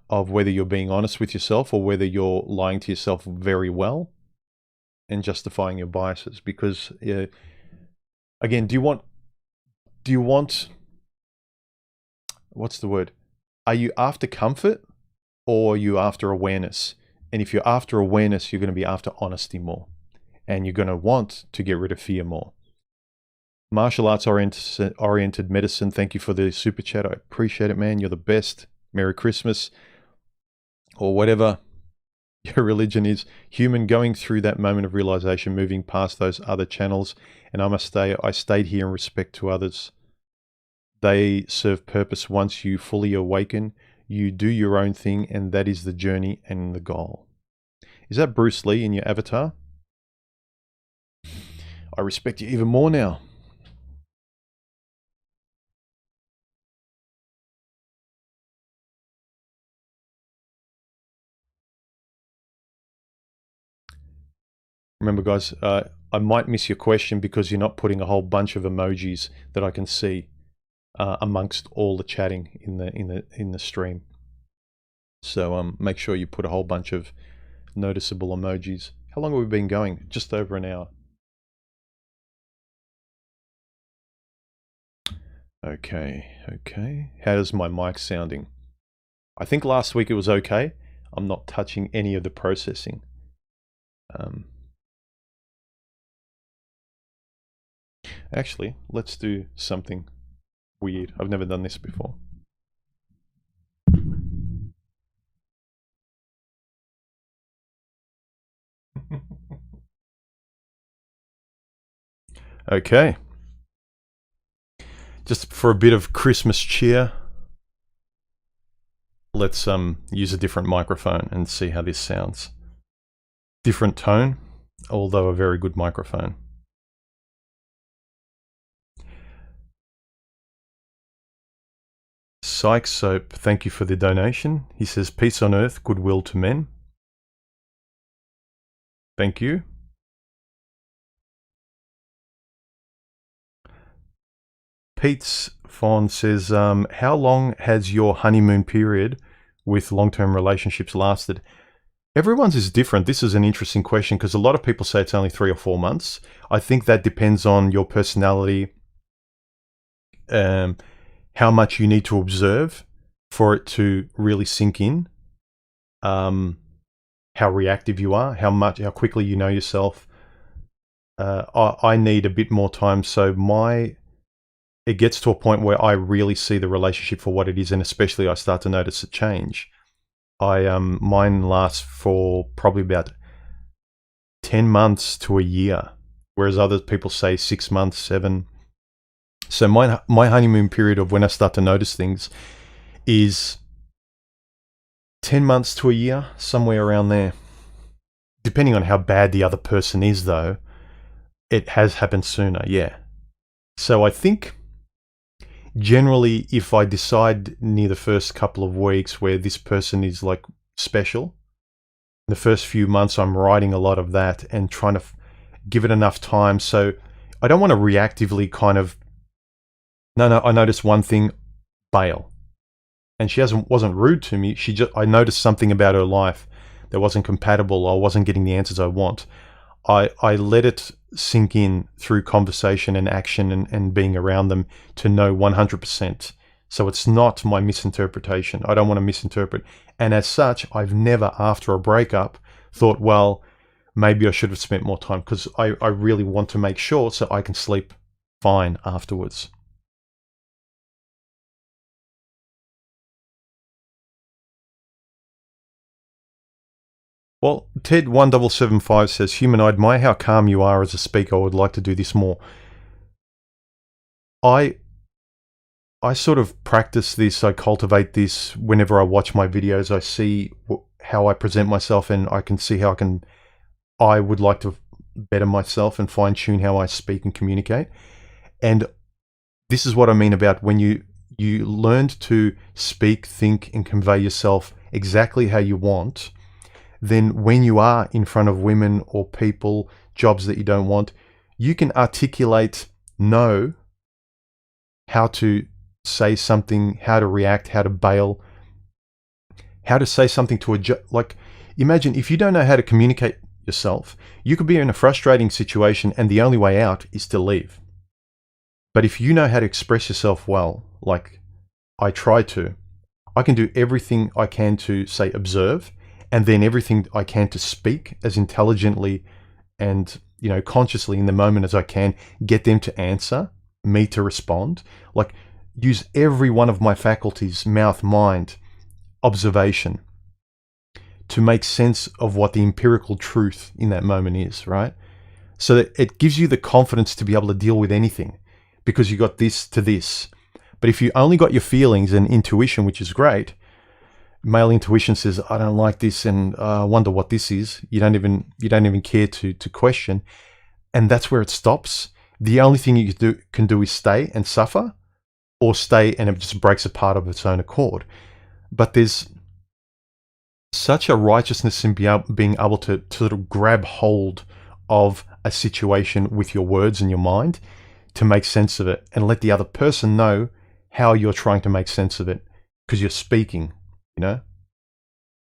of whether you're being honest with yourself or whether you're lying to yourself very well and justifying your biases. Because again, do you want, what's the word? Are you after comfort or are you after awareness? And if you're after awareness, you're going to be after honesty more. And you're going to want to get rid of fear more. Martial arts oriented medicine, thank you for the super chat. I appreciate it, man. You're the best. Merry Christmas. Or whatever your religion is. Human, going through that moment of realization, moving past those other channels. And I stayed here in respect to others. They serve purpose once you fully awaken. You do your own thing, and that is the journey and the goal. Is that Bruce Lee in your avatar? I respect you even more now. Remember, guys, I might miss your question because you're not putting a whole bunch of emojis that I can see amongst all the chatting in the stream. So make sure you put a whole bunch of noticeable emojis. How long have we been going? Just over an hour. Okay. How's my mic sounding? I think last week it was okay. I'm not touching any of the processing. Actually, let's do something weird. I've never done this before. Okay. Just for a bit of Christmas cheer, let's use a different microphone and see how this sounds. Different tone, although a very good microphone. Psych Soap, thank you for the donation. He says, peace on earth, goodwill to men. Thank you. Pete's Fawn says, how long has your honeymoon period with long-term relationships lasted? Everyone's is different. This is an interesting question because a lot of people say it's only 3 or 4 months. I think that depends on your personality, how much you need to observe for it to really sink in, how reactive you are, how quickly you know yourself. I need a bit more time, so it gets to a point where I really see the relationship for what it is, and especially I start to notice a change. Mine lasts for probably about 10 months to a year, whereas other people say 6 months, 7. So my honeymoon period of when I start to notice things is 10 months to a year, somewhere around there. Depending on how bad the other person is, though, it has happened sooner, yeah. So I think generally if I decide near the first couple of weeks where this person is like special, the first few months I'm writing a lot of that and trying to give it enough time. So I don't want to reactively kind of, no, I noticed one thing, bail. And she wasn't rude to me. I noticed something about her life that wasn't compatible. I wasn't getting the answers I want. I let it sink in through conversation and action and being around them to know 100%. So it's not my misinterpretation. I don't want to misinterpret. And as such, I've never, after a breakup, thought, well, maybe I should have spent more time, because I really want to make sure so I can sleep fine afterwards. Well, Ted1775 says, Human, I admire how calm you are as a speaker. I would like to do this more. I sort of practice this, I cultivate this whenever I watch my videos. I see how I present myself, and I can see how I would like to better myself and fine-tune how I speak and communicate. And this is what I mean about when you learned to speak, think, and convey yourself exactly how you want, then when you are in front of women or people, jobs that you don't want, you can articulate no how to say something, how to react, how to bail, how to say something to adjust. Like, imagine if you don't know how to communicate yourself, you could be in a frustrating situation and the only way out is to leave. But if you know how to express yourself well, like I try to, I can do everything I can to, say, observe, and then everything I can to speak as intelligently and, you know, consciously in the moment as I can, get them to answer, me to respond. Like, use every one of my faculties, mouth, mind, observation, to make sense of what the empirical truth in that moment is, right? So that it gives you the confidence to be able to deal with anything, because you got this to this. But if you only got your feelings and intuition, which is great, male intuition says, I don't like this and I wonder what this is. You don't even care to question. And that's where it stops. The only thing you can do is stay and suffer, or stay and it just breaks apart of its own accord. But there's such a righteousness in being able to sort of grab hold of a situation with your words and your mind to make sense of it, and let the other person know how you're trying to make sense of it, because you're speaking, you know?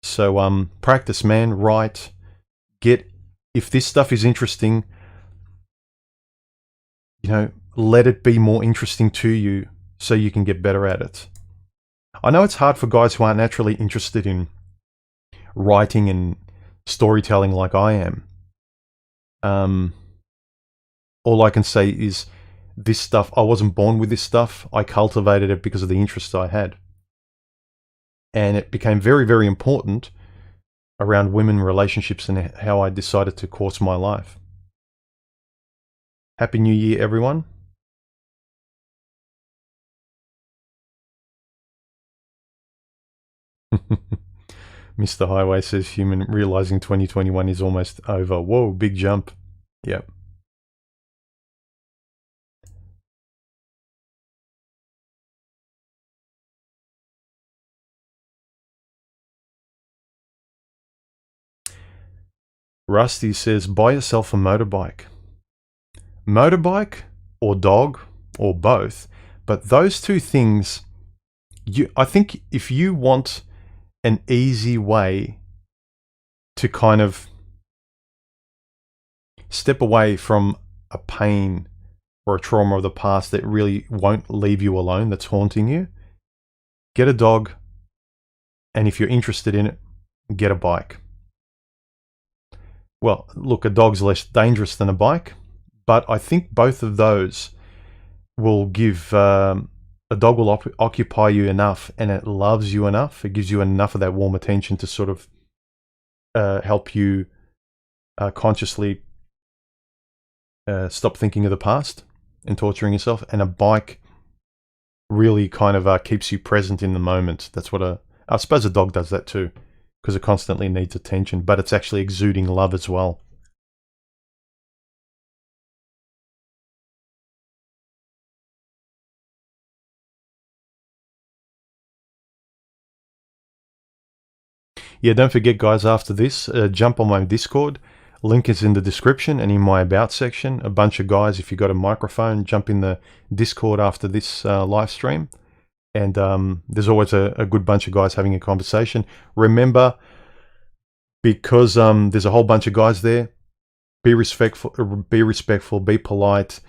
So practice, man. Write. If this stuff is interesting, you know, let it be more interesting to you so you can get better at it. I know it's hard for guys who aren't naturally interested in writing and storytelling like I am. All I can say is, this stuff, I wasn't born with this stuff. I cultivated it because of the interest I had. And it became very, very important around women relationships and how I decided to course my life. Happy New Year, everyone. Mr. Highway says, human realizing 2021 is almost over. Whoa, big jump. Yep. Rusty says, buy yourself a motorbike. Motorbike or dog or both. But those two things, I think if you want an easy way to kind of step away from a pain or a trauma of the past that really won't leave you alone, that's haunting you, get a dog, and if you're interested in it, get a bike. Well, look, a dog's less dangerous than a bike, but I think both of those will give, a dog will occupy you enough, and it loves you enough, it gives you enough of that warm attention to sort of help you consciously stop thinking of the past and torturing yourself. And a bike really kind of keeps you present in the moment. That's what I suppose a dog does that too, because it constantly needs attention, but it's actually exuding love as well. Yeah, don't forget, guys, after this, jump on my Discord. Link is in the description and in my About section. A bunch of guys, if you got a microphone, jump in the Discord after this live stream. And there's always a good bunch of guys having a conversation. Remember, because there's a whole bunch of guys there, be respectful, be polite.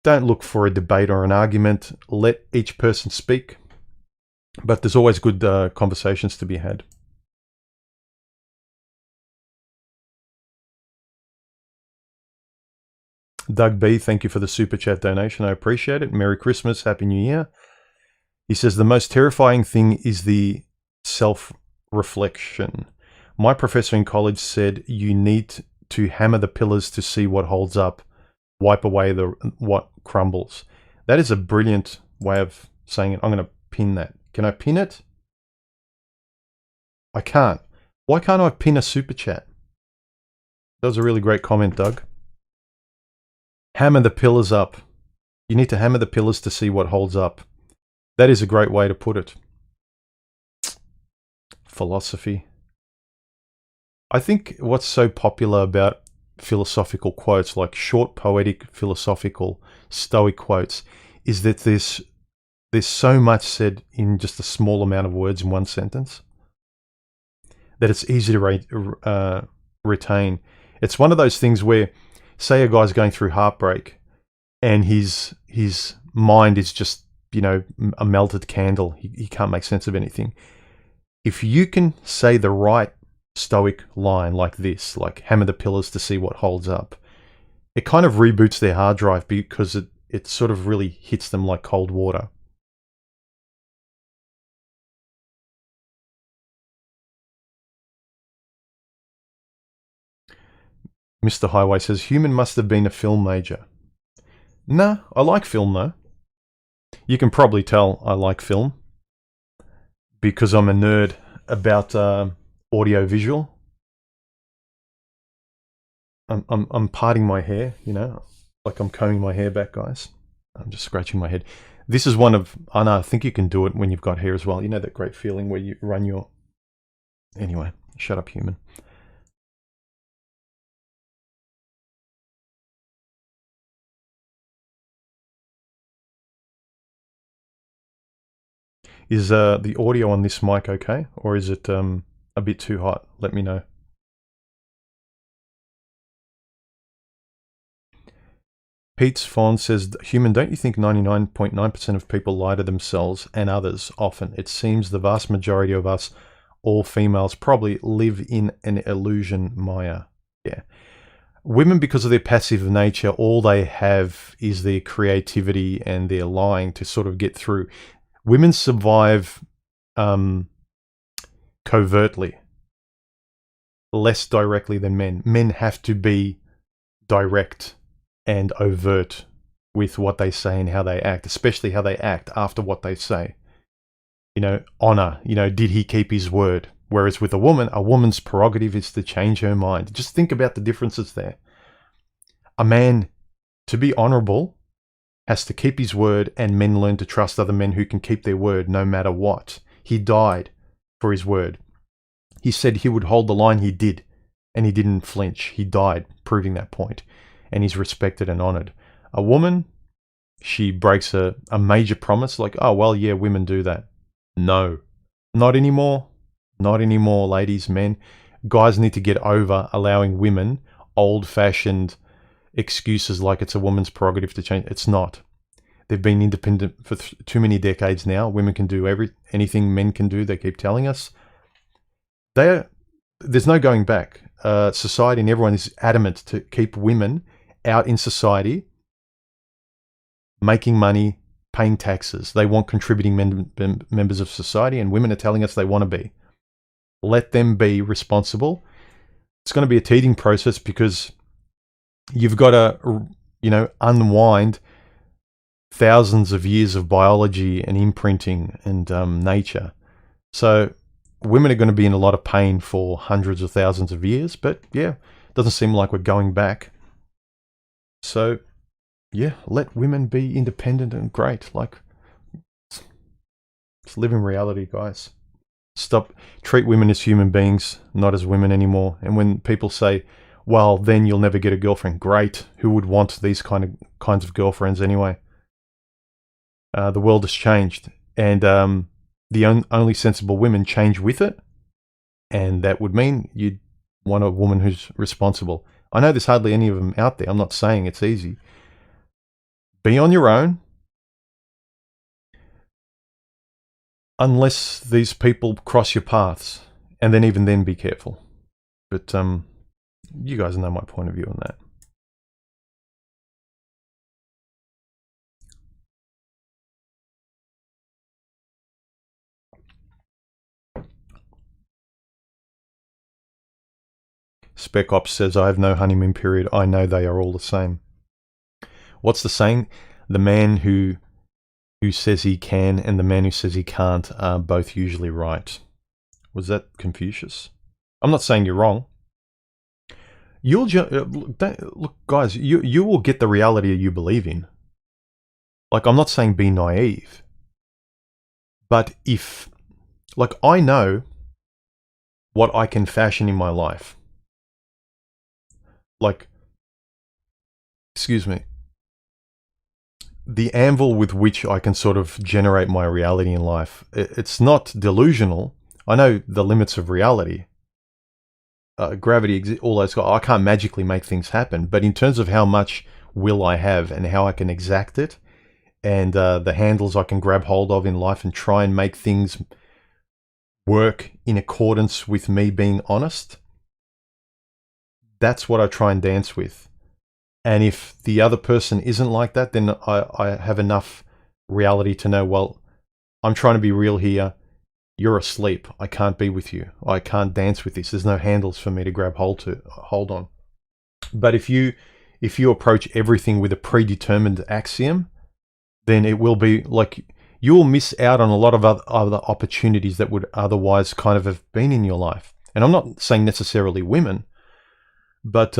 Don't look for a debate or an argument. Let each person speak. But there's always good conversations to be had. Doug B, thank you for the super chat donation. I appreciate it. Merry Christmas, Happy New Year. He says, the most terrifying thing is the self-reflection. My professor in college said you need to hammer the pillars to see what holds up, wipe away what crumbles. That is a brilliant way of saying it. I'm going to pin that. Can I pin it? I can't. Why can't I pin a super chat? That was a really great comment, Doug. Hammer the pillars up. You need to hammer the pillars to see what holds up. That is a great way to put it. Philosophy. I think what's so popular about philosophical quotes, like short, poetic, philosophical, stoic quotes, is that there's there's so much said in just a small amount of words in one sentence that it's easy to retain. It's one of those things where, say a guy's going through heartbreak and his mind is just, you know, a melted candle. He can't make sense of anything. If you can say the right stoic line like this, like hammer the pillars to see what holds up, it kind of reboots their hard drive because it sort of really hits them like cold water. Mr. Highway says, Human must have been a film major. Nah, I like film though. You can probably tell I like film because I'm a nerd about audio visual. I'm parting my hair, you know, like I'm combing my hair back, guys. I'm just scratching my head. This is one of, I know, I think you can do it when you've got hair as well. You know that great feeling where you run your... Anyway, shut up, human. Is the audio on this mic okay? Or is it a bit too hot? Let me know. Pete's Fawn says, Human, don't you think 99.9% of people lie to themselves and others often? It seems the vast majority of us, all females, probably live in an illusion, Maya. Yeah. Women, because of their passive nature, all they have is their creativity and their lying to sort of get through. Women survive covertly, less directly than men. Men have to be direct and overt with what they say and how they act, especially how they act after what they say. You know, honor, you know, did he keep his word? Whereas with a woman's prerogative is to change her mind. Just think about the differences there. A man, to be honorable, has to keep his word, and men learn to trust other men who can keep their word no matter what. He died for his word. He said he would hold the line, he did, and he didn't flinch. He died, proving that point. And he's respected and honored. A woman, she breaks a major promise, like, oh, well, yeah, women do that. No, not anymore. Not anymore, ladies, men. Guys need to get over allowing women old-fashioned excuses like it's a woman's prerogative to change. It's not. They've been independent for too many decades now. Women can do anything men can do, they keep telling us. There's no going back. Society and everyone is adamant to keep women out in society, making money, paying taxes. They want contributing members of society, and women are telling us they want to be. Let them be responsible. It's going to be a teething process because you've got to, you know, unwind thousands of years of biology and imprinting and nature. So women are going to be in a lot of pain for hundreds of thousands of years, but yeah, it doesn't seem like we're going back. So yeah, let women be independent and great. Like, let's live in reality, guys. Treat women as human beings, not as women anymore. And when people say, well, then you'll never get a girlfriend, great. Who would want these kinds of girlfriends anyway? The world has changed, and the only sensible women change with it, and that would mean you'd want a woman who's responsible. I know there's hardly any of them out there. I'm not saying it's easy. Be on your own, unless these people cross your paths, and then even then be careful. But you guys know my point of view on that. Spec Ops says, I have no honeymoon period. I know they are all the same. What's the saying? The man who says he can and the man who says he can't are both usually right. Was that Confucius? I'm not saying you're wrong. Look, guys, you will get the reality you believe in. Like, I'm not saying be naive. But if, like, I know what I can fashion in my life. Like, excuse me. the anvil with which I can sort of generate my reality in life, it's not delusional. I know the limits of reality. Gravity, all those guys, I can't magically make things happen. But in terms of how much will I have and how I can exact it, and the handles I can grab hold of in life and try and make things work in accordance with me being honest, that's what I try and dance with. And if the other person isn't like that, then I have enough reality to know, well, I'm trying to be real here. You're asleep. I can't be with you. I can't dance with this. There's no handles for me to grab hold on. But if you approach everything with a predetermined axiom, then it will be like you'll miss out on a lot of other opportunities that would otherwise kind of have been in your life. And I'm not saying necessarily women, but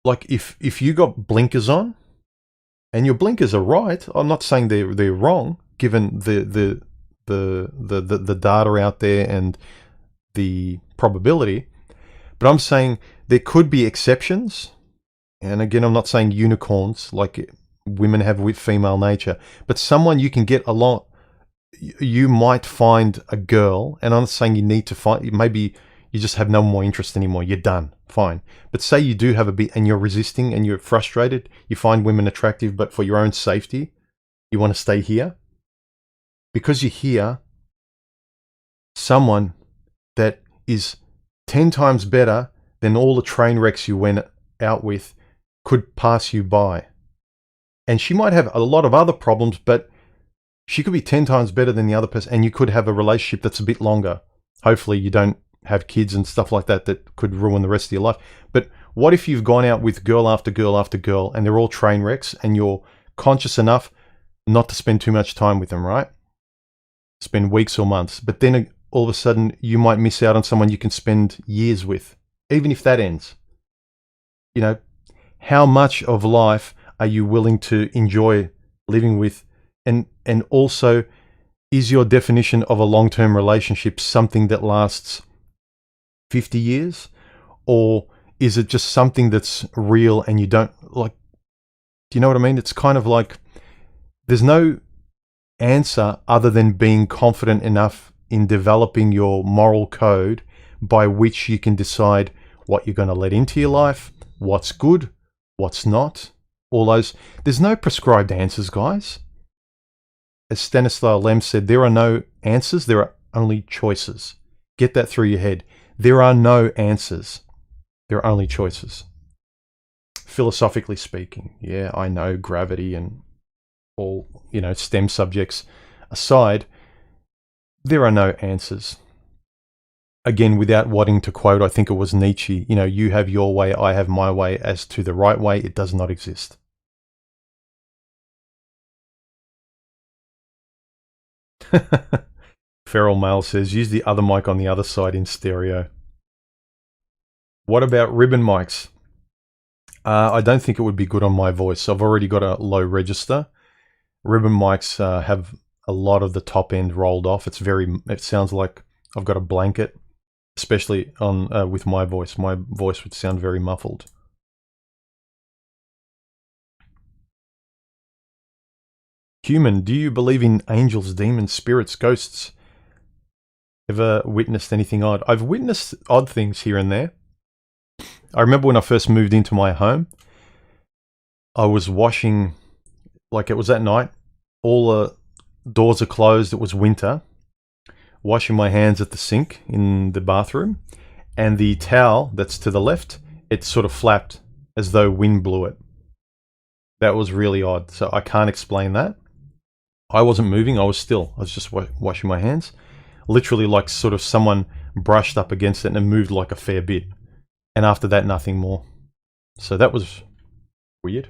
like if you got blinkers on, and your blinkers are right, I'm not saying they're wrong given the data out there and the probability, but I'm saying there could be exceptions. And again, I'm not saying unicorns like women have with female nature, but someone you can get along. You might find a girl, and I'm not saying you need to find, maybe you just have no more interest anymore. You're done. Fine. But say you do have a bit and you're resisting and you're frustrated. You find women attractive, but for your own safety, you want to stay here. Because you're here, someone that is 10 times better than all the train wrecks you went out with could pass you by. And she might have a lot of other problems, but she could be 10 times better than the other person, and you could have a relationship that's a bit longer. Hopefully you don't have kids and stuff like that that could ruin the rest of your life. But what if you've gone out with girl after girl after girl and they're all train wrecks and you're conscious enough not to spend too much time with them, right? Spend weeks or months. But then all of a sudden you might miss out on someone you can spend years with, even if that ends. You know, how much of life are you willing to enjoy living with? And also, is your definition of a long-term relationship something that lasts 50 years? Or is it just something that's real and you don't like, do you know what I mean? It's kind of like there's no answer other than being confident enough in developing your moral code by which you can decide what you're going to let into your life, what's good, what's not, all those. There's no prescribed answers, guys. As Stanislaw Lem said, there are no answers, there are only choices. Get that through your head. There are no answers. There are only choices. Philosophically speaking, yeah, I know gravity and all, STEM subjects aside, there are no answers. Again, without wanting to quote, I think it was Nietzsche, you have your way, I have my way. As to the right way, it does not exist. Feral Male says, use the other mic on the other side in stereo. What about ribbon mics? I don't think it would be good on my voice. I've already got a low register. Ribbon mics have a lot of the top end rolled off. It sounds like I've got a blanket, especially on with my voice. My voice would sound very muffled. Human, do you believe in angels, demons, spirits, ghosts? Ever witnessed anything odd? I've witnessed odd things here and there. I remember when I first moved into my home, I was washing, like it was at night, all the doors are closed, it was winter, washing my hands at the sink in the bathroom, and the towel that's to the left, it sort of flapped as though wind blew it. That was really odd, so I can't explain that. I wasn't moving, I was still. I was just washing my hands. Literally like sort of someone brushed up against it and it moved like a fair bit. And after that, nothing more. So that was weird.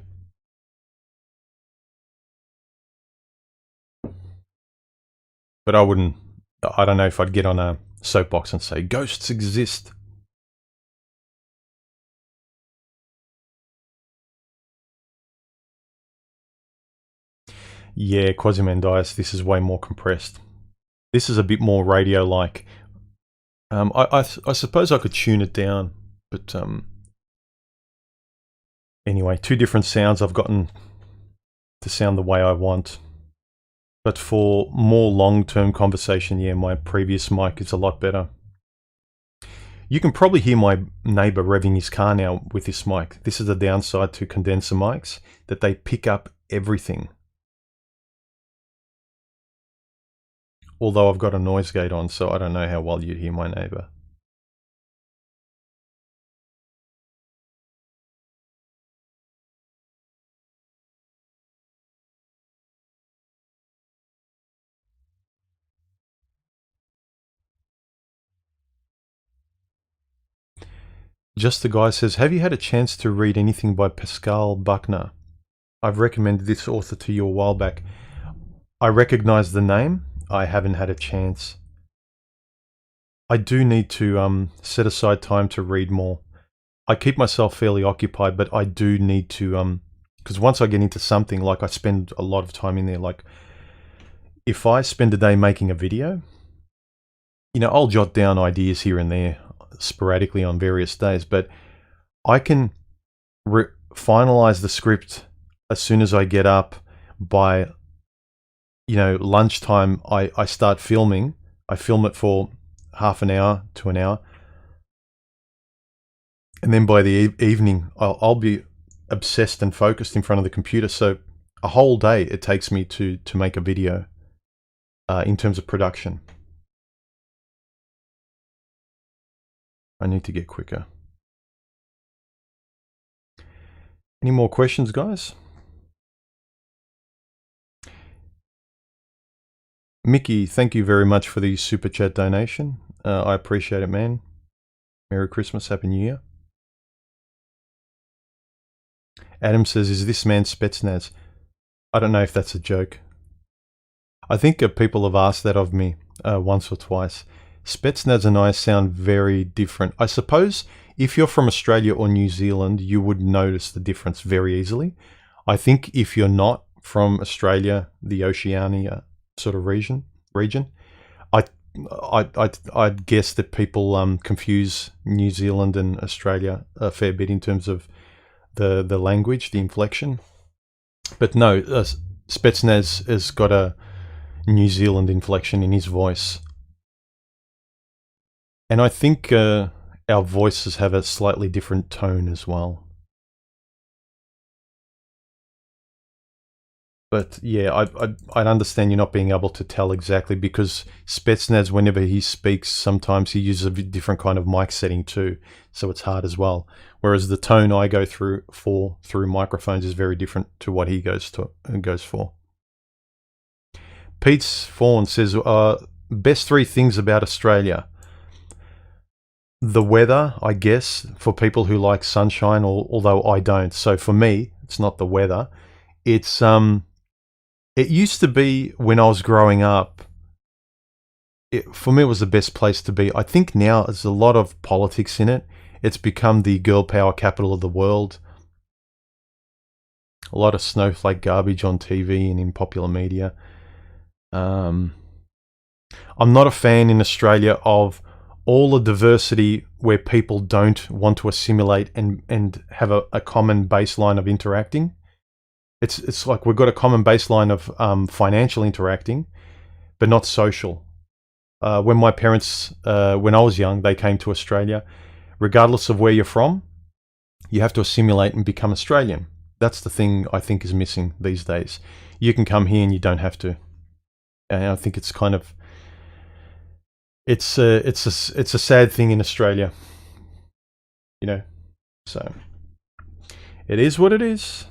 But I don't know if I'd get on a soapbox and say, ghosts exist. Yeah, Quasimandias, this is way more compressed. This is a bit more radio-like. I suppose I could tune it down, but Anyway, 2 different sounds I've gotten to sound the way I want. But for more long-term conversation, yeah, my previous mic is a lot better. You can probably hear my neighbor revving his car now with this mic. This is the downside to condenser mics, that they pick up everything. Although I've got a noise gate on, so I don't know how well you'd hear my neighbor. Just the Guy says, have you had a chance to read anything by Pascal Buckner? I've recommended this author to you a while back. I recognize the name. I haven't had a chance. I do need to set aside time to read more. I keep myself fairly occupied, but I do need to, because once I get into something, like I spend a lot of time in there, like if I spend a day making a video, you know, I'll jot down ideas here and there sporadically on various days, but I can finalize the script as soon as I get up. By, you know, lunchtime, I start filming. I film it for half an hour to an hour. And then by the evening, I'll be obsessed and focused in front of the computer. So a whole day it takes me to make a video in terms of production. I need to get quicker. Any more questions, guys? Mickey, thank you very much for the super chat donation. I appreciate it, man. Merry Christmas, Happy New Year. Adam says, is this man Spetsnaz? I don't know if that's a joke. I think people have asked that of me once or twice. Spetsnaz and I sound very different. I suppose if you're from Australia or New Zealand, you would notice the difference very easily. I think if you're not from Australia, the Oceania sort of region, I'd guess that people confuse New Zealand and Australia a fair bit in terms of the language, the inflection. But no, Spetsnaz has got a New Zealand inflection in his voice. And I think our voices have a slightly different tone as well. But yeah, I'd understand you not being able to tell exactly, because Spetsnaz, whenever he speaks, sometimes he uses a different kind of mic setting too, so it's hard as well. Whereas the tone I go through microphones is very different to what he goes for. Pete's Fawn says, best 3 things about Australia. The weather, I guess, for people who like sunshine, although I don't. So for me, it's not the weather. It's it used to be when I was growing up. For me, it was the best place to be. I think now there's a lot of politics in it. It's become the girl power capital of the world. A lot of snowflake garbage on TV and in popular media. I'm not a fan in Australia of all the diversity where people don't want to assimilate and have a common baseline of interacting. It's like we've got a common baseline of financial interacting, but not social. When my parents, when I was young, they came to Australia. Regardless of where you're from, you have to assimilate and become Australian. That's the thing I think is missing these days. You can come here and you don't have to. And I think it's kind of, it's a sad thing in Australia, you know. So it is what it is.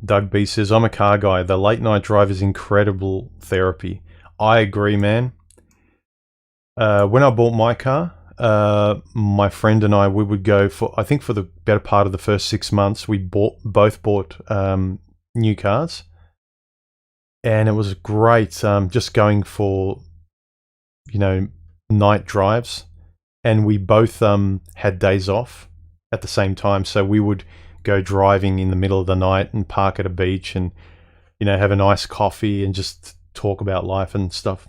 Doug B says, I'm a car guy. The late night drive is incredible therapy. I agree, man. When I bought my car, my friend and I, we would go for, I think for the better part of the first 6 months, we both bought new cars. And it was great just going for, you know, night drives. And we both had days off at the same time. So we would go driving in the middle of the night and park at a beach and, you have a nice coffee and just talk about life and stuff.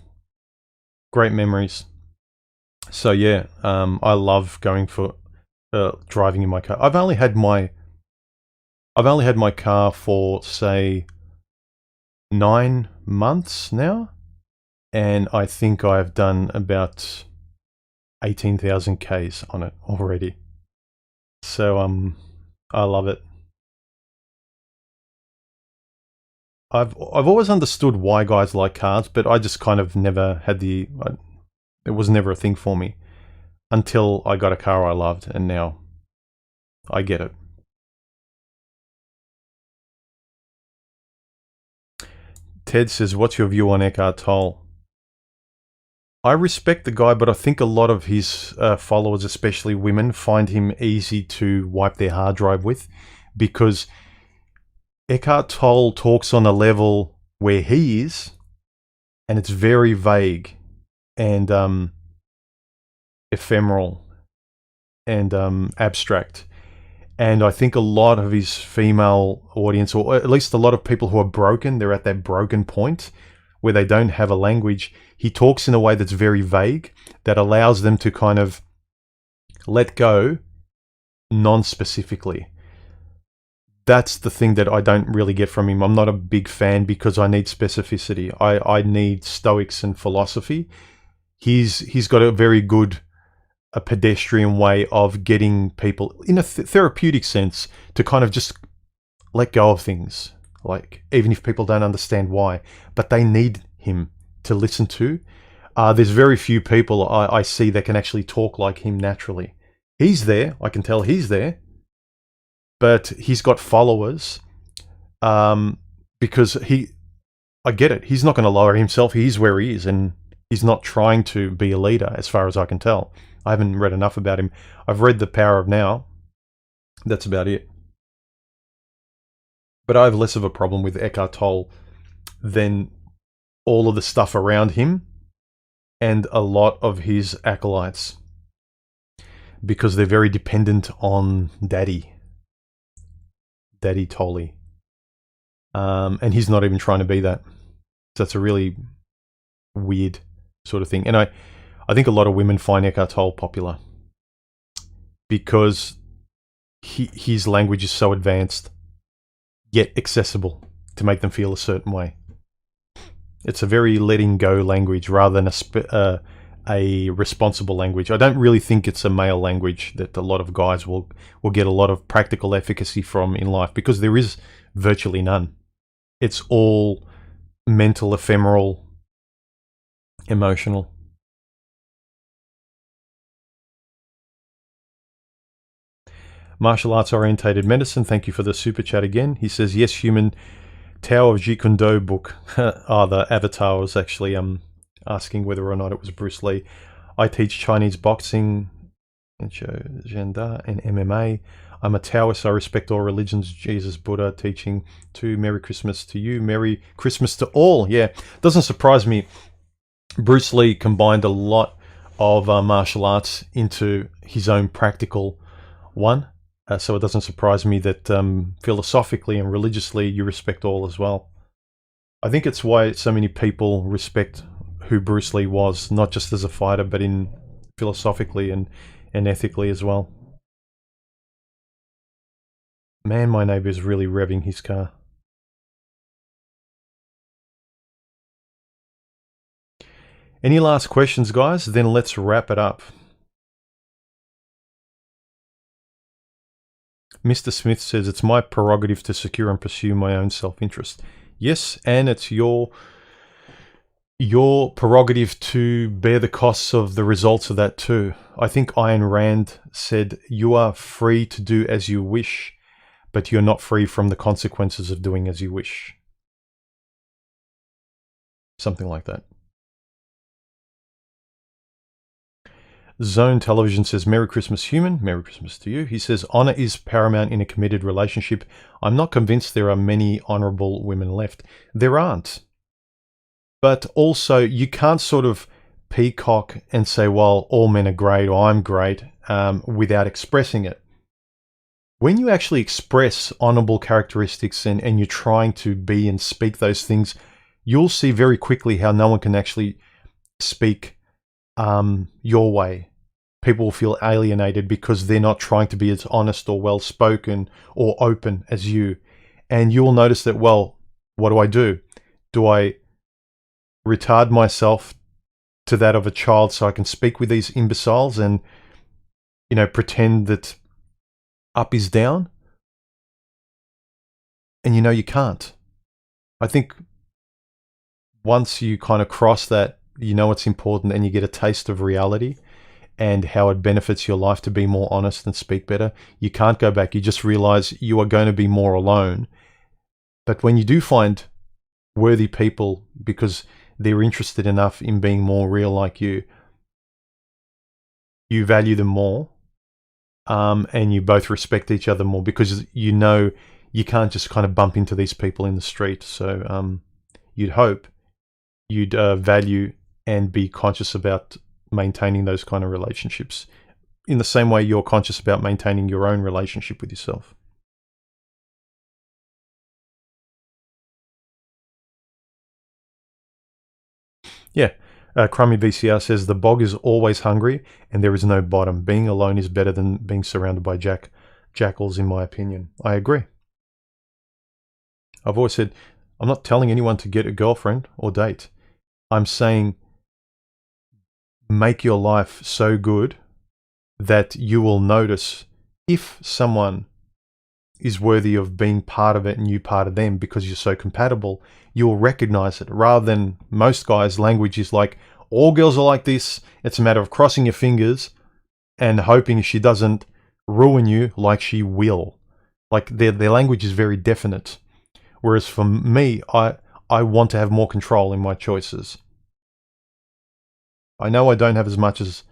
Great memories. So yeah, I love going for driving in my car. I've only had my car for, say, 9 months now, and I think I've done about 18,000 Ks on it already. So I love it. I've always understood why guys like cars, but I just kind of never had it was never a thing for me until I got a car I loved, and now I get it. Ted says, what's your view on Eckhart Tolle? I respect the guy, but I think a lot of his followers, especially women, find him easy to wipe their hard drive with, because Eckhart Tolle talks on a level where he is, and it's very vague and ephemeral and abstract. And I think a lot of his female audience, or at least a lot of people who are broken, they're at that broken point where they don't have a language. He talks in a way that's very vague, that allows them to kind of let go non-specifically. That's the thing that I don't really get from him. I'm not a big fan because I need specificity. I need Stoics and philosophy. He's got a very good pedestrian way of getting people, in a therapeutic sense, to kind of just let go of things. Like, even if people don't understand why, but they need him to listen to. There's very few people I see that can actually talk like him naturally. He's there. I can tell he's there. But he's got followers because I get it. He's not going to lower himself. He's where he is, and he's not trying to be a leader, as far as I can tell. I haven't read enough about him. I've read The Power of Now. That's about it. But I have less of a problem with Eckhart Tolle than all of the stuff around him and a lot of his acolytes, because they're very dependent on Daddy Tolle. And he's not even trying to be that. So it's a really weird sort of thing. And I think a lot of women find Eckhart Tolle popular because his language is so advanced, yet accessible to make them feel a certain way. It's a very letting go language rather than a responsible language. I don't really think it's a male language that a lot of guys will get a lot of practical efficacy from in life, because there is virtually none. It's all mental, ephemeral, emotional. Martial arts orientated medicine, thank you for the super chat again. He says, yes, human. Tao of Jeet Kune Do book. The avatar was actually asking whether or not it was Bruce Lee. I teach Chinese boxing, Zhenda, and MMA. I'm a Taoist. I respect all religions. Jesus, Buddha, teaching too. Merry Christmas to you. Merry Christmas to all. Yeah, doesn't surprise me. Bruce Lee combined a lot of martial arts into his own practical one. So it doesn't surprise me that philosophically and religiously you respect all as well. I think it's why so many people respect who Bruce Lee was, not just as a fighter, but in philosophically and ethically as well. Man, my neighbour is really revving his car. Any last questions, guys? Then let's wrap it up. Mr. Smith says, it's my prerogative to secure and pursue my own self-interest. Yes, and it's your prerogative to bear the costs of the results of that too. I think Ayn Rand said, you are free to do as you wish, but you're not free from the consequences of doing as you wish. Something like that. Zone Television says, Merry Christmas, human. Merry Christmas to you. He says, honor is paramount in a committed relationship. I'm not convinced there are many honorable women left. There aren't. But also, you can't sort of peacock and say, well, all men are great or I'm great, without expressing it. when you actually express honorable characteristics and you're trying to be and speak those things, you'll see very quickly how no one can actually speak your way. People will feel alienated because they're not trying to be as honest or well-spoken or open as you. And you'll notice that, well, what do? Do I retard myself to that of a child so I can speak with these imbeciles and, pretend that up is down? And you can't. I think once you kind of cross that, it's important and you get a taste of reality and how it benefits your life to be more honest and speak better, you can't go back. You just realize you are going to be more alone. But when you do find worthy people because they're interested enough in being more real like you value them more, and you both respect each other more because you can't just kind of bump into these people in the street. So you'd hope you'd value and be conscious about maintaining those kind of relationships in the same way you're conscious about maintaining your own relationship with yourself. Yeah. Crummy VCR says, the bog is always hungry and there is no bottom. Being alone is better than being surrounded by jackals, in my opinion. I agree. I've always said, I'm not telling anyone to get a girlfriend or date. I'm saying make your life so good that you will notice if someone is worthy of being part of it and you part of them because you're so compatible, you'll recognize it. Rather than most guys' language is like, all girls are like this, it's a matter of crossing your fingers and hoping she doesn't ruin you like she will. Like their language is very definite. Whereas for me, I want to have more control in my choices. I know I don't have as much as,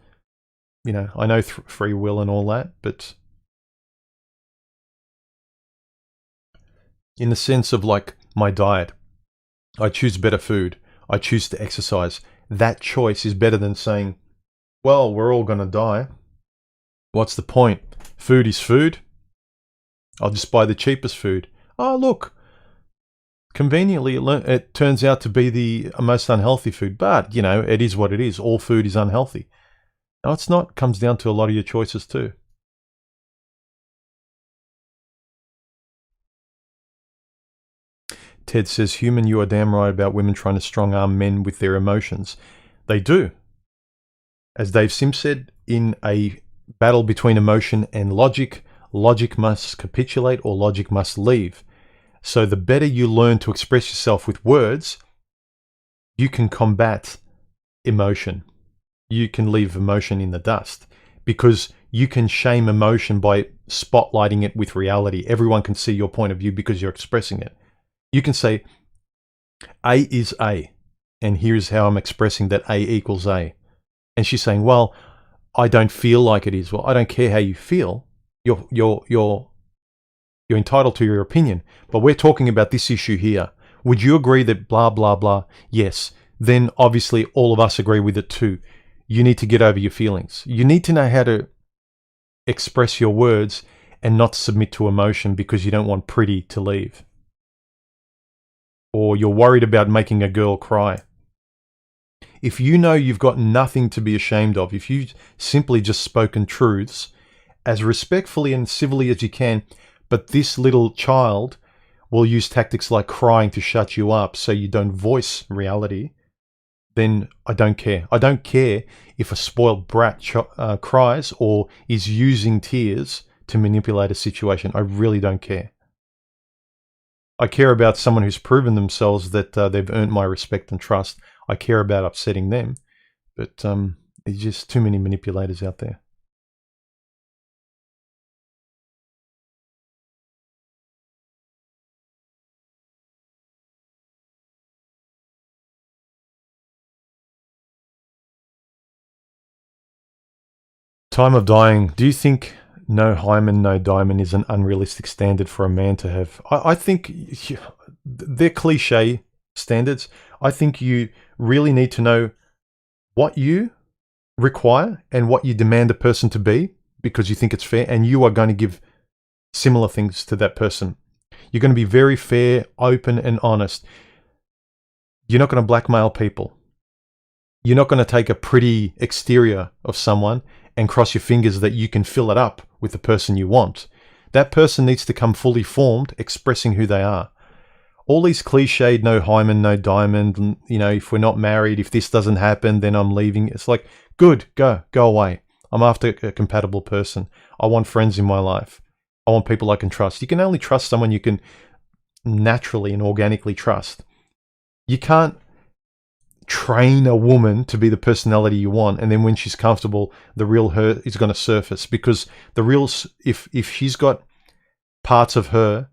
I know free will and all that, but in the sense of like my diet, I choose better food. I choose to exercise. That choice is better than saying, well, we're all going to die. What's the point? Food is food. I'll just buy the cheapest food. Oh, look. Conveniently, it turns out to be the most unhealthy food. But, it is what it is. All food is unhealthy. No, it's not. It comes down to a lot of your choices too. Ted says, human, you are damn right about women trying to strong-arm men with their emotions. They do. As Dave Sims said, in a battle between emotion and logic, logic must capitulate or logic must leave. So the better you learn to express yourself with words, you can combat emotion. You can leave emotion in the dust because you can shame emotion by spotlighting it with reality. Everyone can see your point of view because you're expressing it. You can say, A is A, and here's how I'm expressing that A equals A. And she's saying, well, I don't feel like it is. Well, I don't care how you feel. You're entitled to your opinion. But we're talking about this issue here. Would you agree that blah, blah, blah? Yes. Then obviously all of us agree with it too. You need to get over your feelings. You need to know how to express your words and not submit to emotion because you don't want pretty to leave. Or you're worried about making a girl cry. If you know you've got nothing to be ashamed of, if you've simply just spoken truths as respectfully and civilly as you can, but this little child will use tactics like crying to shut you up so you don't voice reality, then I don't care. I don't care if a spoiled brat cries or is using tears to manipulate a situation. I really don't care. I care about someone who's proven themselves that they've earned my respect and trust. I care about upsetting them, but there's just too many manipulators out there. Time of dying. Do you think no hymen, no diamond is an unrealistic standard for a man to have? I think they're cliche standards. I think you really need to know what you require and what you demand a person to be because you think it's fair, and you are going to give similar things to that person. You're going to be very fair, open, and honest. You're not going to blackmail people. You're not going to take a pretty exterior of someone and cross your fingers that you can fill it up with the person you want. That person needs to come fully formed, expressing who they are. All these cliched, no hymen, no diamond, if we're not married, if this doesn't happen, then I'm leaving. It's like, good, go away. I'm after a compatible person. I want friends in my life. I want people I can trust. You can only trust someone you can naturally and organically trust. You can't train a woman to be the personality you want, and then when she's comfortable, the real her is going to surface, because the real, if she's got parts of her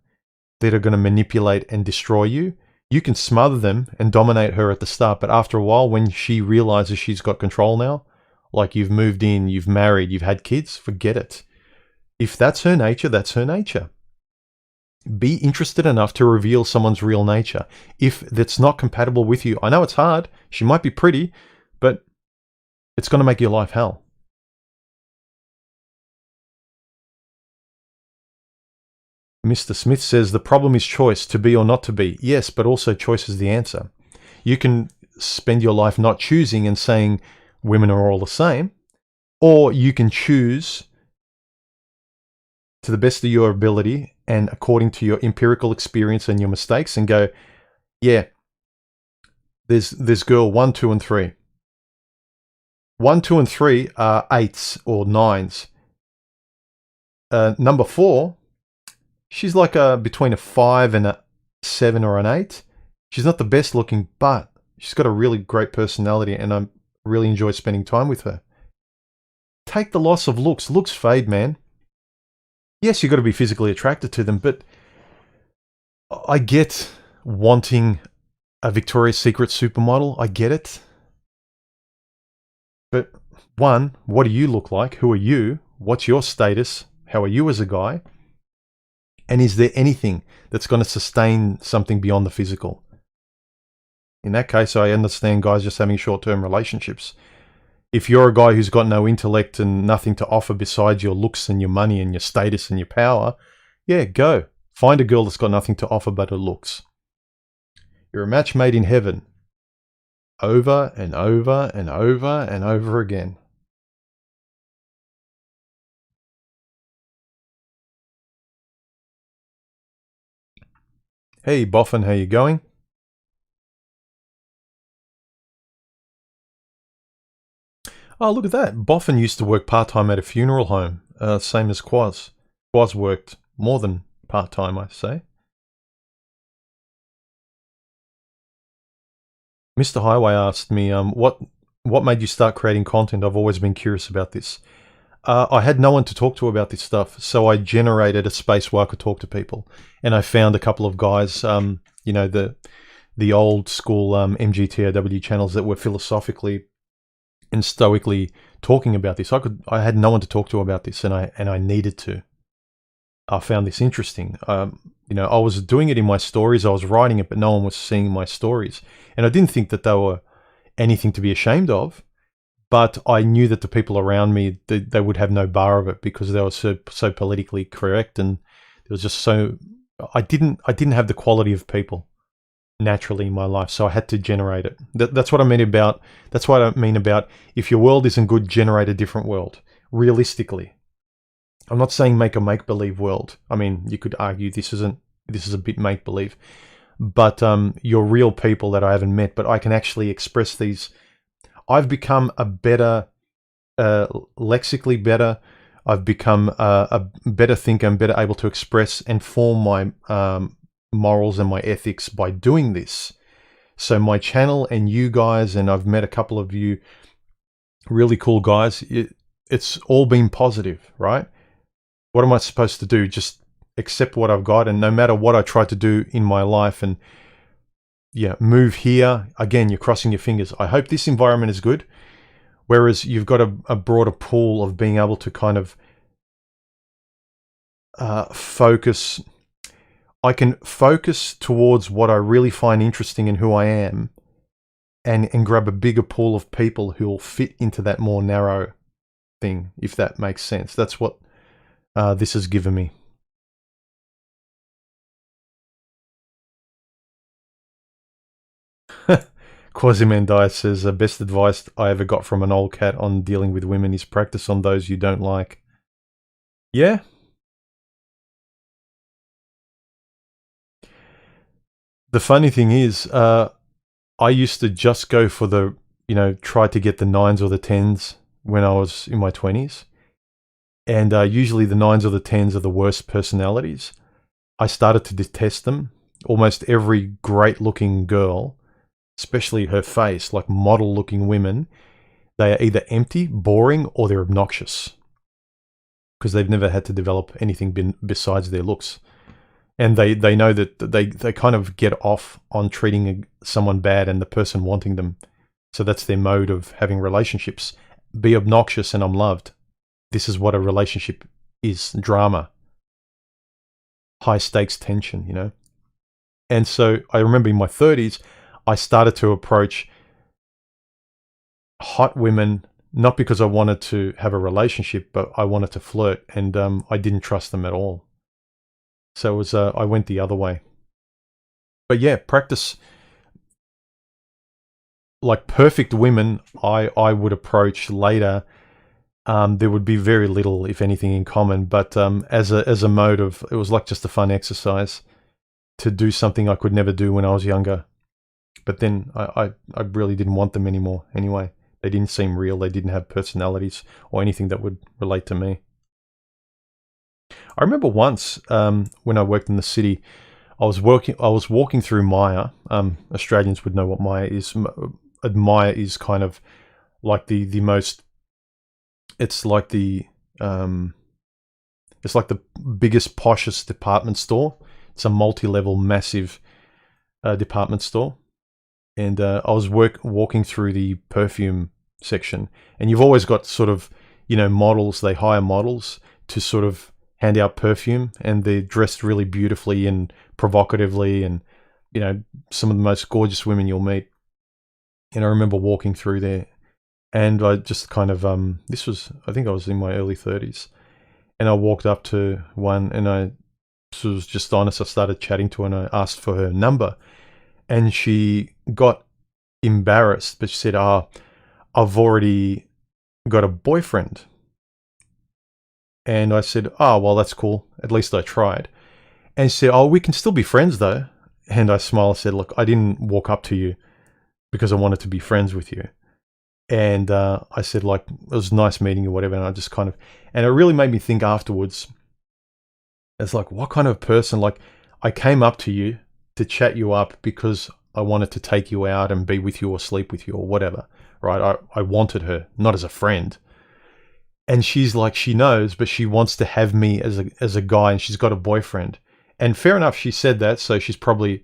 that are going to manipulate and destroy you, you can smother them and dominate her at the start, but after a while, when she realizes she's got control now, like you've moved in, you've married, you've had kids, forget it. If that's her nature, that's her nature. Be interested enough to reveal someone's real nature. If that's not compatible with you, I know it's hard, she might be pretty, but it's going to make your life hell. Mr. Smith says, the problem is choice, to be or not to be. Yes, but also choice is the answer. You can spend your life not choosing and saying women are all the same, or you can choose to the best of your ability and according to your empirical experience and your mistakes and go, yeah, there's girl 1, 2, and 3. 1, 2, and 3 are 8s or 9s. Number 4, she's like between a 5 and a 7 or an 8. She's not the best looking, but she's got a really great personality and I really enjoy spending time with her. Take the loss of looks. Looks fade, man. Yes, you've got to be physically attracted to them, but I get wanting a Victoria's Secret supermodel. I get it. But one, what do you look like? Who are you? What's your status? How are you as a guy? And is there anything that's going to sustain something beyond the physical? In that case, I understand guys just having short-term relationships. If you're a guy who's got no intellect and nothing to offer besides your looks and your money and your status and your power, yeah, go. Find a girl that's got nothing to offer but her looks. You're a match made in heaven. Over and over and over and over again. Hey, Boffin, how you going? Oh, look at that. Boffin used to work part-time at a funeral home, same as Quaz. Quaz worked more than part-time, I say. Mr. Highway asked me, what made you start creating content? I've always been curious about this. I had no one to talk to about this stuff, so I generated a space where I could talk to people. And I found a couple of guys, the old school MGTOW channels that were philosophically and stoically talking about this. I had no one to talk to about this, and I needed to. I found this interesting. I was doing it in my stories. I was writing it, but no one was seeing my stories, and I didn't think that they were anything to be ashamed of. But I knew that the people around me, they would have no bar of it because they were so politically correct, and it was just so. I didn't have the quality of people naturally in my life, so I had to generate it. That's what I mean about. That's what I mean about. If your world isn't good, generate a different world. Realistically, I'm not saying make a make-believe world. I mean, you could argue this is a bit make-believe, but you're real people that I haven't met, but I can actually express these. I've become a better, lexically better. I've become a better thinker and better able to express and form my morals and my ethics by doing this. So my channel and you guys, and I've met a couple of you really cool guys, it's all been positive, right? What am I supposed to do? Just accept what I've got, and no matter what I try to do in my life and move here, again, you're crossing your fingers. I hope this environment is good. Whereas you've got a broader pool of being able to kind of focus. I can focus towards what I really find interesting in who I am, and grab a bigger pool of people who will fit into that more narrow thing, if that makes sense. That's what this has given me. Quasimandias says, best advice I ever got from an old cat on dealing with women is practice on those you don't like. Yeah. The funny thing is, I used to just go for the, try to get the 9s or the 10s when I was in my 20s. And usually the 9s or the 10s are the worst personalities. I started to detest them. Almost every great-looking girl, especially her face, like model-looking women, they are either empty, boring, or they're obnoxious. Because they've never had to develop anything besides their looks. And they know that they kind of get off on treating someone bad and the person wanting them. So that's their mode of having relationships. Be obnoxious and I'm loved. This is what a relationship is. Drama. High stakes tension, And so I remember in my 30s, I started to approach hot women, not because I wanted to have a relationship, but I wanted to flirt, and I didn't trust them at all. So it was, I went the other way. But yeah, practice. Like perfect women, I would approach later. There would be very little, if anything, in common. But as a mode of, it was like just a fun exercise to do something I could never do when I was younger. But then I really didn't want them anymore. Anyway, they didn't seem real. They didn't have personalities or anything that would relate to me. I remember once when I worked in the city, I was walking through Maya. Australians would know what Maya is. Maya is kind of like the most. It's like the biggest, poshest department store. It's a multi-level, massive department store, and I was walking through the perfume section, and you've always got sort of models. They hire models to sort of hand out perfume, and they're dressed really beautifully and provocatively, and some of the most gorgeous women you'll meet. And I remember walking through there, and I just kind of this was, I think I was in my early 30s, and I walked up to one, and I was just honest. I started chatting to her, and I asked for her number, and she got embarrassed, but she said, I've already got a boyfriend. And I said, oh, well, that's cool. At least I tried. And she said, oh, we can still be friends, though. And I smiled and said, look, I didn't walk up to you because I wanted to be friends with you. And I said, like, it was nice meeting you, whatever. And I just kind of, and it really made me think afterwards. It's like, what kind of person, like, I came up to you to chat you up because I wanted to take you out and be with you or sleep with you or whatever, right? I wanted her, not as a friend. And she's like, she knows, but she wants to have me as a guy, and she's got a boyfriend. And fair enough, she said that, so she's probably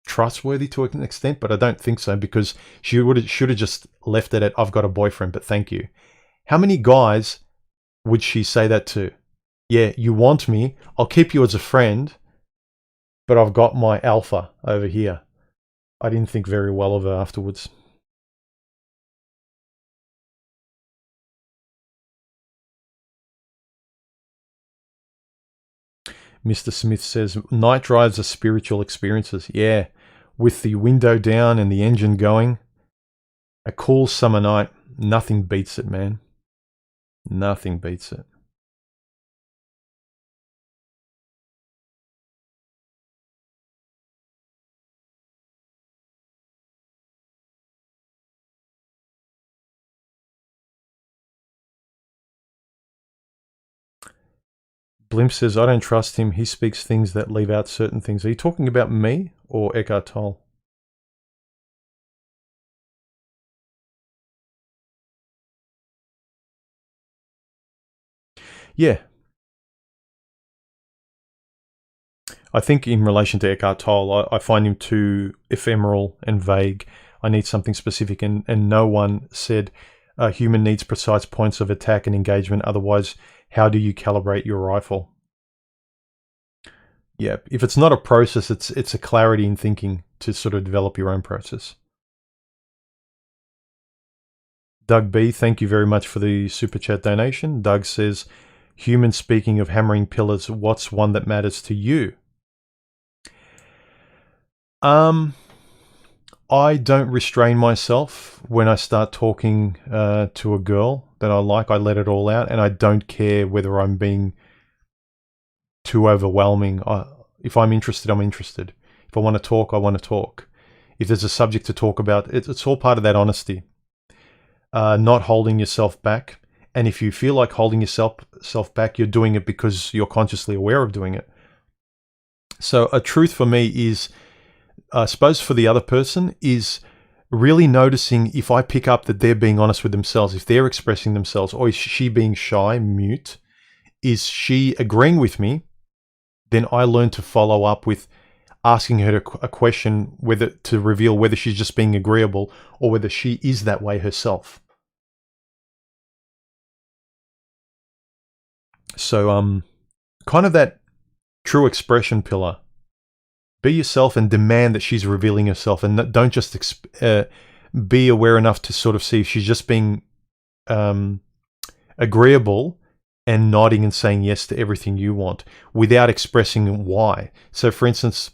trustworthy to an extent, but I don't think so, because she should have just left it at, I've got a boyfriend, but thank you. How many guys would she say that to? Yeah, you want me, I'll keep you as a friend, but I've got my alpha over here. I didn't think very well of her afterwards. Mr. Smith says, night drives are spiritual experiences. Yeah, with the window down and the engine going. A cool summer night. Nothing beats it, man. Nothing beats it. Blimp says, I don't trust him. He speaks things that leave out certain things. Are you talking about me or Eckhart Tolle? Yeah. I think in relation to Eckhart Tolle, I find him too ephemeral and vague. I need something specific, and no one said a human needs precise points of attack and engagement. Otherwise, how do you calibrate your rifle? Yeah, if it's not a process, it's a clarity in thinking to sort of develop your own process. Doug B, thank you very much for the super chat donation. Doug says, human speaking of hammering pillars, what's one that matters to you? I don't restrain myself when I start talking to a girl that I like. I let it all out, and I don't care whether I'm being too overwhelming. If I'm interested, I'm interested. If I want to talk, I want to talk. If there's a subject to talk about, it's all part of that honesty. Not holding yourself back. And if you feel like holding yourself back, you're doing it because you're consciously aware of doing it. So a truth for me is, I suppose for the other person, is really noticing if I pick up that they're being honest with themselves, if they're expressing themselves, or is she being shy, mute? Is she agreeing with me? Then I learn to follow up with asking her a question, whether to reveal whether she's just being agreeable or whether she is that way herself. So, kind of that true expression pillar. Be yourself and demand that she's revealing herself, and don't just be aware enough to sort of see if she's just being agreeable and nodding and saying yes to everything you want without expressing why. So, for instance,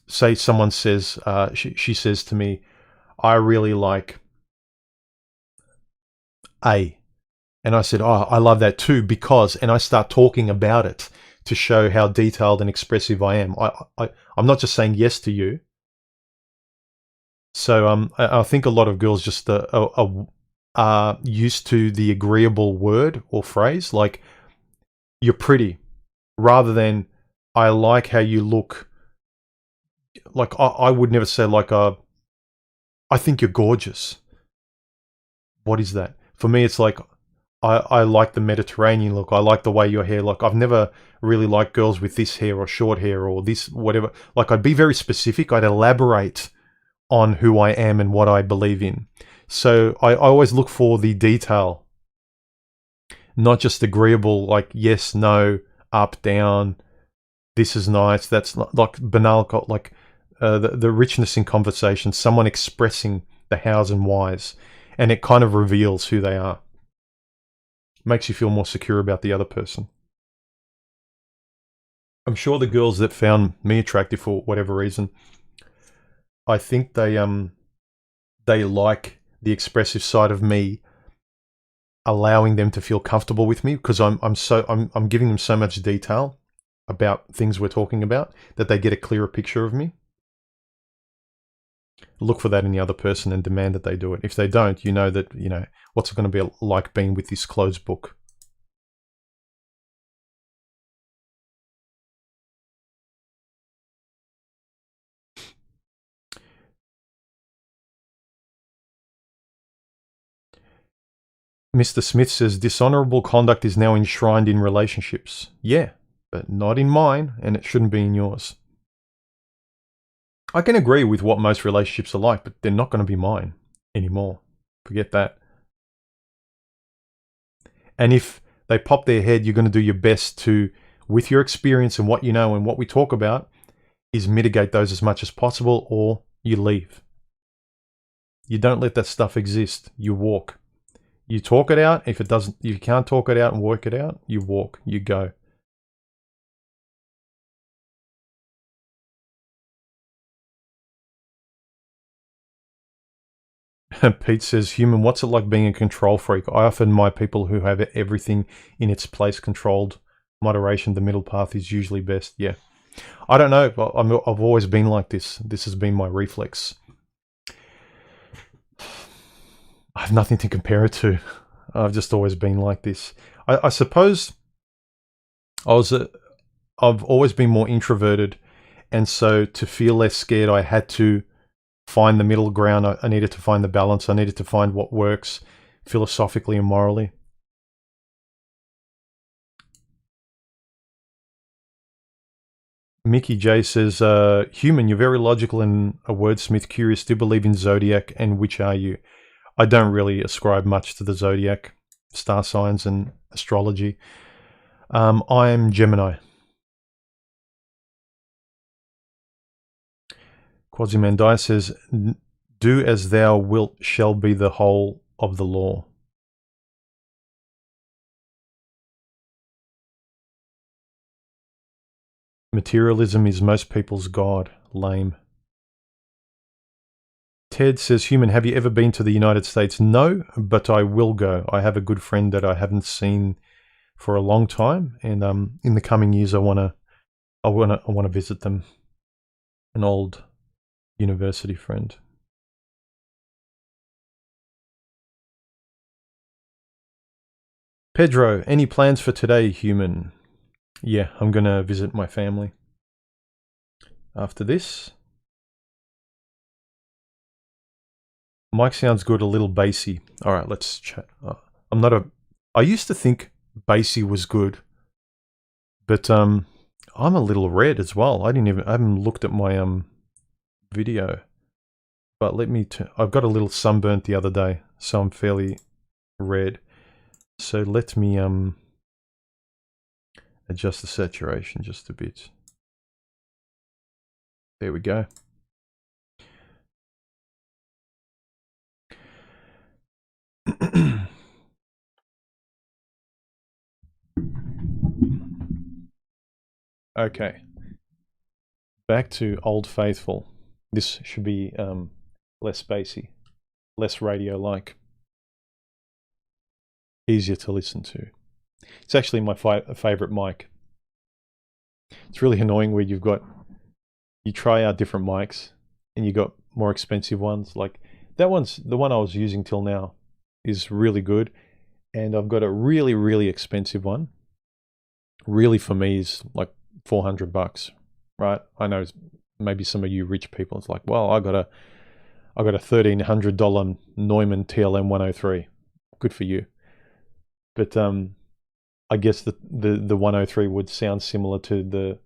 say someone says, she says to me, I really like A. And I said, oh, I love that too, because, and I start talking about it to show how detailed and expressive I am. I'm not just saying yes to you. So I think a lot of girls just are used to the agreeable word or phrase, like, you're pretty, rather than, I like how you look. Like, I would never say, like, I think you're gorgeous. What is that? For me, it's like, I like the Mediterranean look. I like the way your hair look. I've never really liked girls with this hair or short hair or this, whatever. Like, I'd be very specific. I'd elaborate on who I am and what I believe in. So I always look for the detail, not just agreeable, like yes, no, up, down, this is nice. That's not like banal, like the richness in conversation, someone expressing the hows and whys, and it kind of reveals who they are. Makes you feel more secure about the other person. I'm sure the girls that found me attractive for whatever reason, I think they like the expressive side of me, allowing them to feel comfortable with me, because I'm giving them so much detail about things we're talking about that they get a clearer picture of me. Look for that in the other person and demand that they do it. If they don't, you know that, what's it going to be like being with this closed book. Mr. Smith says, dishonorable conduct is now enshrined in relationships. Yeah, but not in mine, and it shouldn't be in yours. I can agree with what most relationships are like, but they're not going to be mine anymore. Forget that. And if they pop their head, you're going to do your best to, with your experience and what you know and what we talk about, is mitigate those as much as possible, or you leave. You don't let that stuff exist. You walk. You talk it out. If you can't talk it out and work it out, you walk. You go. Pete says, human, what's it like being a control freak? I often admire people who have everything in its place controlled. Moderation, the middle path is usually best. Yeah. I don't know. I've always been like this. This has been my reflex. I have nothing to compare it to. I've just always been like this. I suppose I've always been more introverted, and so to feel less scared, I had to find the middle ground. I needed to find the balance. I needed to find what works philosophically and morally. Mickey J says, human, you're very logical and a wordsmith. Curious, do you believe in zodiac, and which are you? I don't really ascribe much to the zodiac, star signs and astrology. I am Gemini. Quasi-Mandai says, do as thou wilt shall be the whole of the law. Materialism is most people's god. Lame. Ted says, Human, have you ever been to the United States? No, but I will go. I have a good friend that I haven't seen for a long time, and in the coming years, I want to visit them. An old university friend. Pedro, any plans for today, Human? Yeah, I'm going to visit my family after this. Mic sounds good, a little bassy. All right, let's chat. I used to think bassy was good, but I'm a little red as well. I haven't looked at my video, but I've got a little sunburnt the other day, so I'm fairly red. So let me adjust the saturation just a bit. There we go. Okay. Back to Old Faithful. This should be less bassy, less radio-like. Easier to listen to. It's actually my favorite mic. It's really annoying where you try out different mics and you got more expensive ones. Like the one I was using till now is really good, and I've got a really, really expensive one. Really, for me, is like $400, right? I know maybe some of you rich people, it's like, well, I got a $1,300 Neumann TLM 103. Good for you. But I guess the 103 would sound similar to the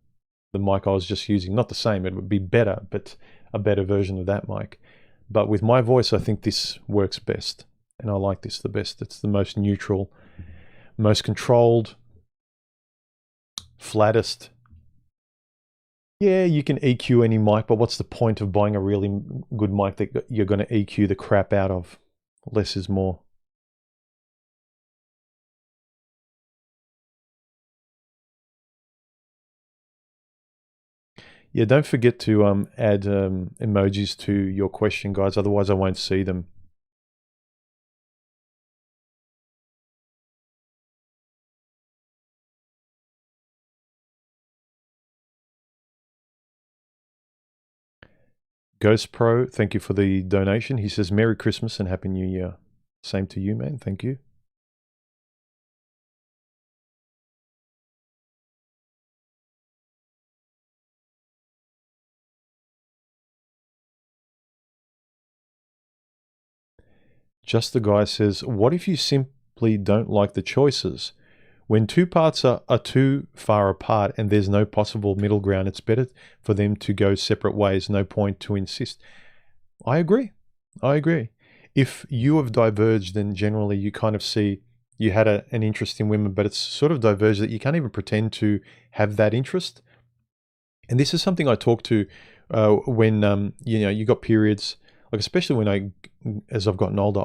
mic I was just using. Not the same, it would be better, but a better version of that mic. But with my voice, I think this works best. And I like this the best. It's the most neutral, most controlled, flattest. Yeah, you can EQ any mic, but what's the point of buying a really good mic that you're going to EQ the crap out of? Less is more. Yeah, don't forget to add emojis to your question, guys. Otherwise, I won't see them. Ghost Pro, thank you for the donation. He says, Merry Christmas and Happy New Year. Same to you, man. Thank you. Just the Guy says, what if you simply don't like the choices? When two parts are too far apart and there's no possible middle ground, it's better for them to go separate ways. No point to insist. I agree. I agree. If you have diverged, then generally you kind of see you had an interest in women, but it's sort of diverged that you can't even pretend to have that interest. And this is something I talk to when you got periods, like especially when as I've gotten older,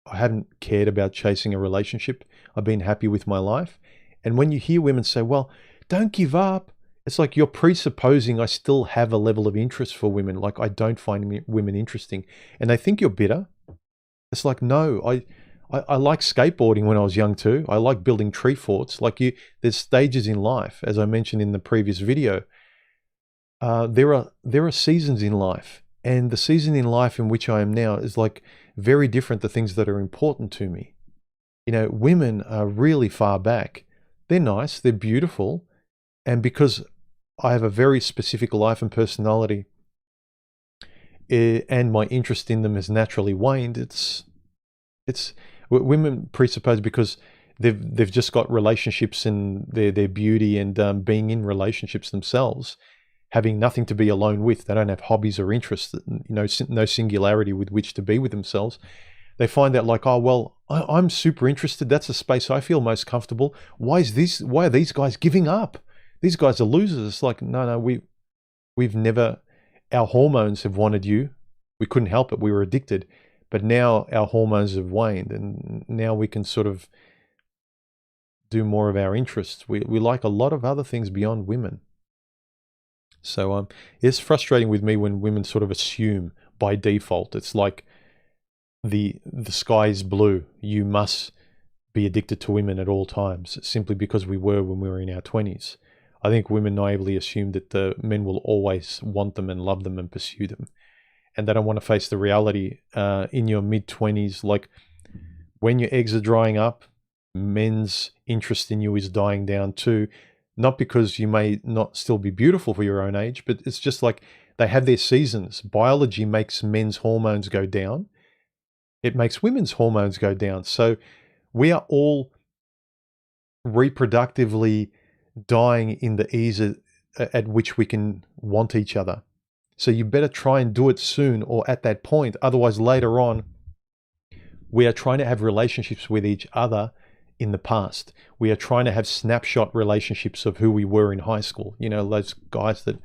I haven't cared about chasing a relationship. I've been happy with my life. And when you hear women say, well, don't give up, it's like you're presupposing I still have a level of interest for women. Like I don't find women interesting. And they think you're bitter. It's like, no, I like skateboarding when I was young too. I like building tree forts. There's stages in life, as I mentioned in the previous video. There are seasons in life. And the season in life in which I am now is like very different to things that are important to me. You know, women are really far back. They're nice, they're beautiful. And because I have a very specific life and personality, and my interest in them has naturally waned, women presuppose because they've just got relationships and their beauty and being in relationships themselves, having nothing to be alone with. They don't have hobbies or interests, no singularity with which to be with themselves. They find that like, oh, well, I'm super interested. That's the space I feel most comfortable. Why are these guys giving up? These guys are losers. It's like, no, we've never, our hormones have wanted you. We couldn't help it. We were addicted. But now our hormones have waned and now we can sort of do more of our interests. We like a lot of other things beyond women. So it's frustrating with me when women sort of assume by default. It's like the sky is blue. You must be addicted to women at all times, simply because we were when we were in our 20s. I think women naively assume that the men will always want them and love them and pursue them. And they don't want to face the reality in your mid-20s. Like, when your eggs are drying up, men's interest in you is dying down too. Not because you may not still be beautiful for your own age, but it's just like they have their seasons. Biology makes men's hormones go down. It makes women's hormones go down. So we are all reproductively dying in the ease at which we can want each other. So you better try and do it soon or at that point. Otherwise, later on, we are trying to have relationships with each other in the past. We are trying to have snapshot relationships of who we were in high school. You know, those guys that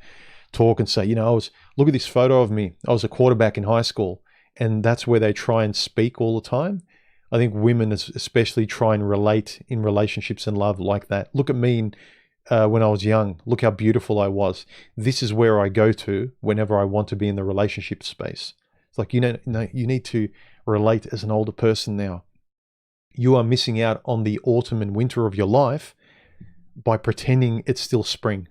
talk and say, you know, look at this photo of me. I was a quarterback in high school. And that's where they try and speak all the time. I think women especially try and relate in relationships and love like that. Look at me when I was young. Look how beautiful I was. This is where I go to whenever I want to be in the relationship space. It's like, you need to relate as an older person now. You are missing out on the autumn and winter of your life by pretending it's still spring.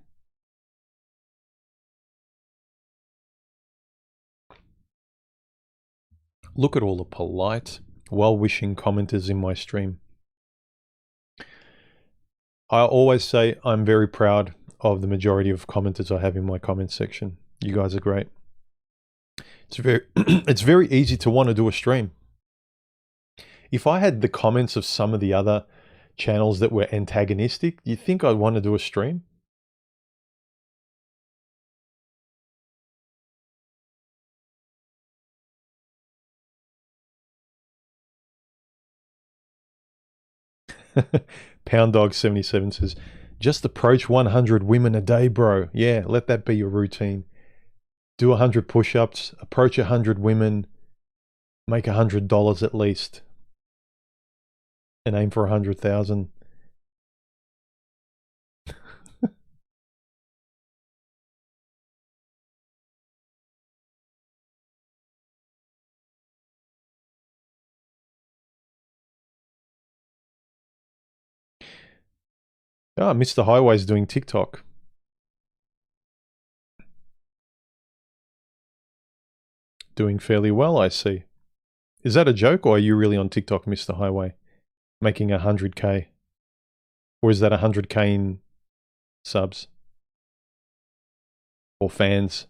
Look at all the polite, well-wishing commenters in my stream. I always say I'm very proud of the majority of commenters I have in my comment section. You guys are great. It's very easy to want to do a stream. If I had the comments of some of the other channels that were antagonistic, do you think I'd want to do a stream? Pound Dog 77 says, just approach 100 women a day, bro. Yeah, let that be your routine. Do 100 push-ups, approach 100 women, make $100 at least, and aim for 100,000. Ah, Mr. Highway's doing TikTok. Doing fairly well, I see. Is that a joke, or are you really on TikTok, Mr. Highway? Making 100K? Or is that 100K in subs? Or fans?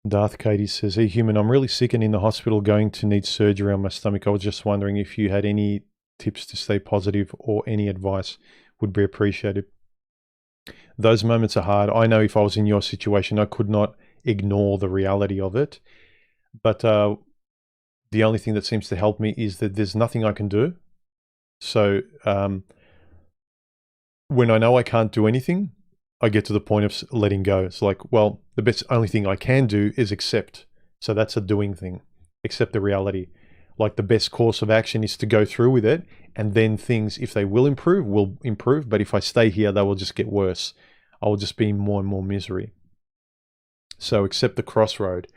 Darth Katie says, hey human, I'm really sick and in the hospital going to need surgery on my stomach. I was just wondering if you had any tips to stay positive or any advice would be appreciated. Those moments are hard. I know if I was in your situation, I could not ignore the reality of it. But the only thing that seems to help me is that there's nothing I can do. So when I know I can't do anything, I get to the point of letting go. It's like, well, the only thing I can do is accept. So that's a doing thing. Accept the reality. Like, the best course of action is to go through with it, and then things, if they will improve. But if I stay here, they will just get worse. I will just be in more and more misery. So accept the crossroad.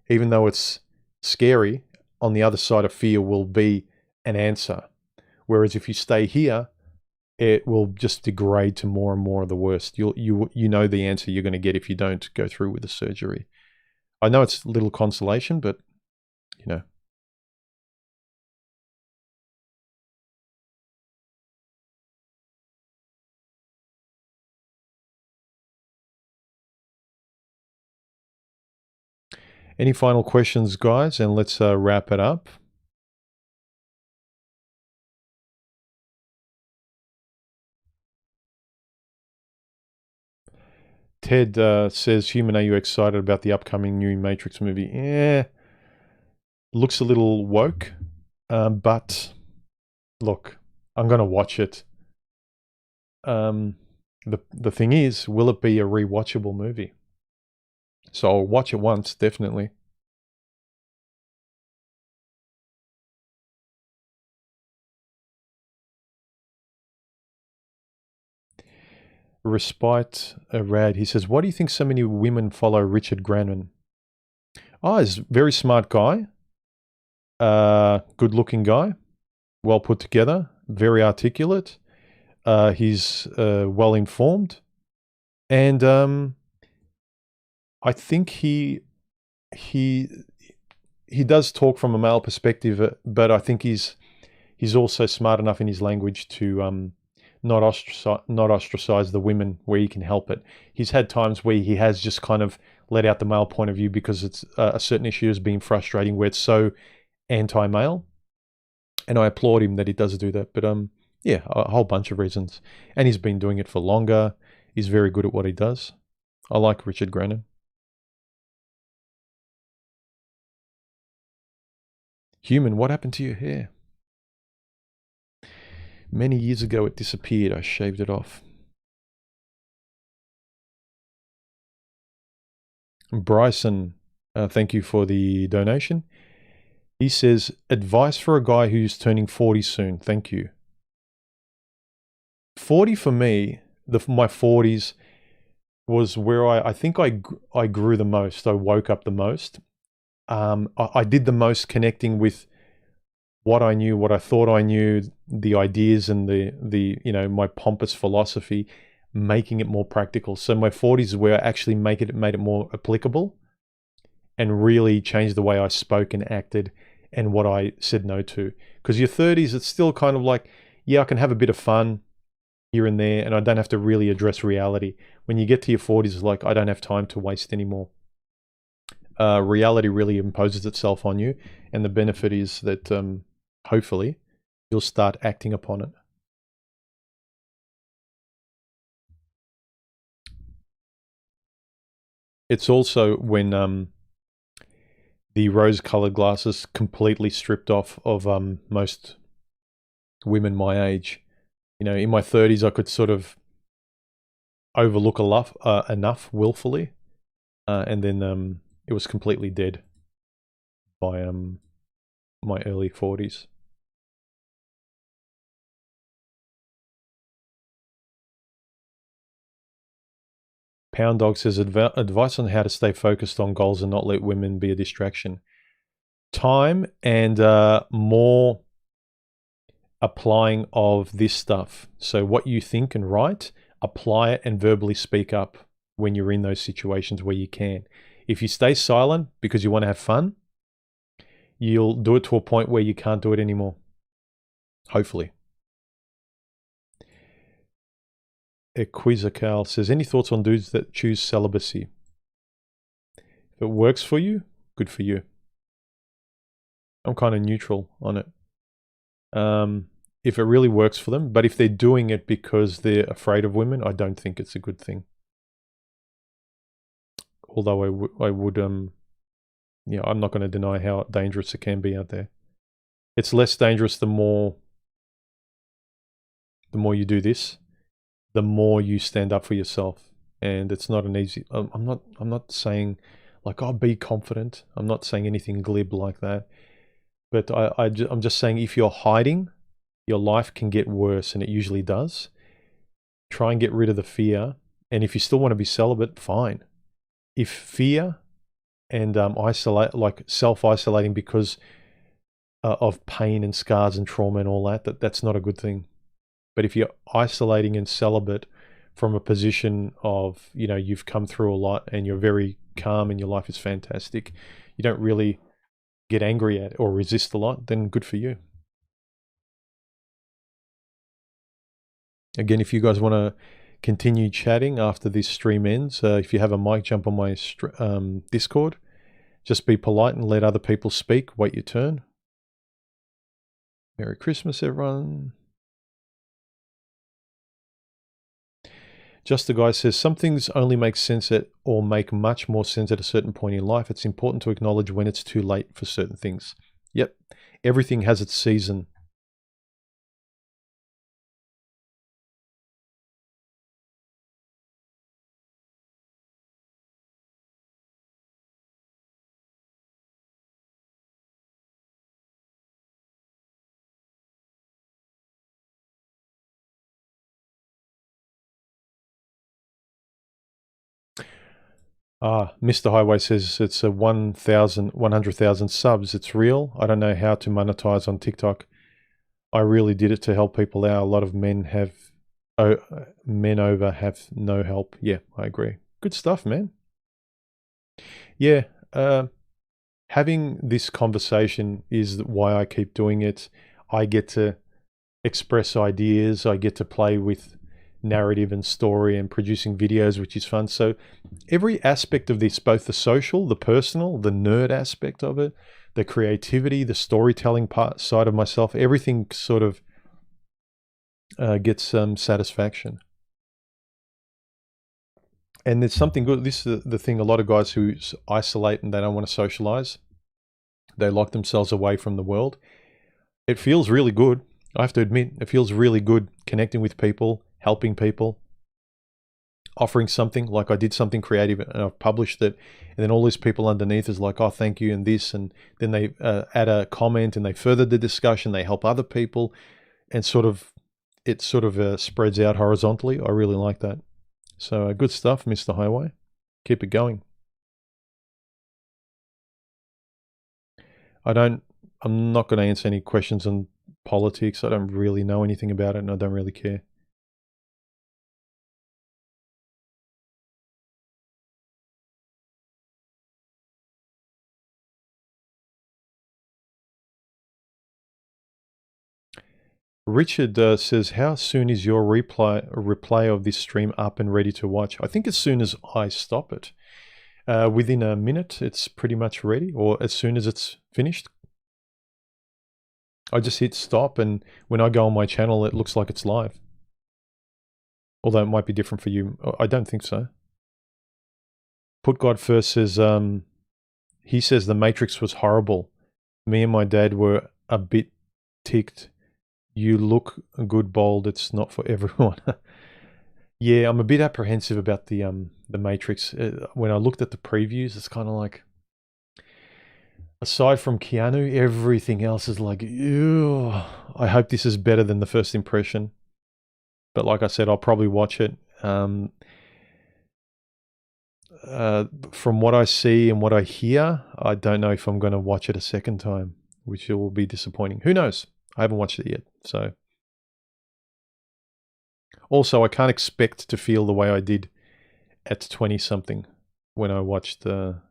Even though it's scary, on the other side of fear will be an answer. Whereas if you stay here, it will just degrade to more and more of the worst. You know the answer you're going to get if you don't go through with the surgery. I know it's little consolation, but you know. Any final questions, guys? And let's wrap it up. Ted says, human, are you excited about the upcoming new Matrix movie? Yeah, looks a little woke, but look, I'm going to watch it. The thing is, will it be a rewatchable movie? So I'll watch it once, definitely. Respite Rad, he says, why do you think so many women follow Richard Grannon? Oh, he's a very smart guy. Good looking guy. Well put together. Very articulate. He's well informed. And I think he does talk from a male perspective, but I think he's also smart enough in his language to not ostracize the women where he can help it. He's had times where he has just kind of let out the male point of view because it's a certain issue has been frustrating where it's so anti-male, and I applaud him that he does do that. But yeah, a whole bunch of reasons, and he's been doing it for longer. He's very good at what he does. I like Richard Grannon. Human, what happened to your hair? Many years ago it disappeared. I shaved it off. Bryson, thank you for the donation. He says, advice for a guy who's turning 40 soon. Thank you. 40 for me, my 40s was where I think I grew the most. I woke up the most. I did the most connecting with what I knew, what I thought I knew, the ideas and the my pompous philosophy, making it more practical. So my 40s is where I actually made it more applicable and really changed the way I spoke and acted and what I said no to. Because your 30s, it's still kind of like, yeah, I can have a bit of fun here and there, and I don't have to really address reality. When you get to your 40s, it's like, I don't have time to waste anymore. Reality really imposes itself on you, and the benefit is that hopefully you'll start acting upon it. It's also when the rose-colored glasses completely stripped off of most women my age. In my 30s, I could sort of overlook enough willfully, and then it was completely dead by my early 40s. Pound Dog says, advice on how to stay focused on goals and not let women be a distraction. Time and more applying of this stuff. So what you think and write, apply it and verbally speak up when you're in those situations where you can. If you stay silent because you want to have fun, you'll do it to a point where you can't do it anymore. Hopefully. Quizzical says, any thoughts on dudes that choose celibacy? If it works for you, good for you. I'm kind of neutral on it. If it really works for them, but if they're doing it because they're afraid of women, I don't think it's a good thing. Although I would, I'm not going to deny how dangerous it can be out there. It's less dangerous the more you do this, the more you stand up for yourself. And it's not an easy, I'm not saying like, oh, be confident. I'm not saying anything glib like that. But I'm just saying if you're hiding, your life can get worse, and it usually does. Try and get rid of the fear. And if you still want to be celibate, fine. If fear and self-isolating because of pain and scars and trauma and all that's not a good thing. But if you're isolating and celibate from a position of, you've come through a lot and you're very calm and your life is fantastic, you don't really get angry at or resist a lot, then good for you. Again, if you guys want to continue chatting after this stream ends, if you have a mic, jump on my Discord. Just be polite and let other people speak. Wait your turn. Merry Christmas, everyone. Just the Guy says, some things only make sense or make much more sense at a certain point in life. It's important to acknowledge when it's too late for certain things. Yep. Everything has its season. Mr. Highway says it's a 100,000 subs. It's real. I don't know how to monetize on TikTok. I really did it to help people out. A lot of men have, men over have no help. Yeah, I agree. Good stuff, man. Yeah, having this conversation is why I keep doing it. I get to express ideas. I get to play with narrative and story and producing videos, which is fun. So every aspect of this, both the social, the personal, the nerd aspect of it, the creativity, the storytelling part side of myself, everything sort of gets some satisfaction. And there's something good. This is the thing, a lot of guys who isolate and they don't want to socialize, they lock themselves away from the world. It feels really good. I have to admit, it feels really good connecting with people, helping people, offering something. Like I did something creative and I've published it, and then all these people underneath is like, oh, thank you, and this, and then they add a comment and they further the discussion, they help other people, and it sort of spreads out horizontally. I really like that. So good stuff, Mr. Highway. Keep it going. I'm not going to answer any questions on politics. I don't really know anything about it and I don't really care. Richard says, how soon is your replay of this stream up and ready to watch? I think as soon as I stop it. Within a minute, it's pretty much ready, or as soon as it's finished. I just hit stop, and when I go on my channel, it looks like it's live. Although it might be different for you. I don't think so. Put God First says, he says the Matrix was horrible. Me and my dad were a bit ticked. You look good, bold. It's not for everyone. Yeah, I'm a bit apprehensive about the Matrix. When I looked at the previews, it's kind of like, aside from Keanu, everything else is like, ew. I hope this is better than the first impression. But like I said, I'll probably watch it. From what I see and what I hear, I don't know if I'm going to watch it a second time, which will be disappointing. Who knows? I haven't watched it yet, so. Also, I can't expect to feel the way I did at 20-something when I watched the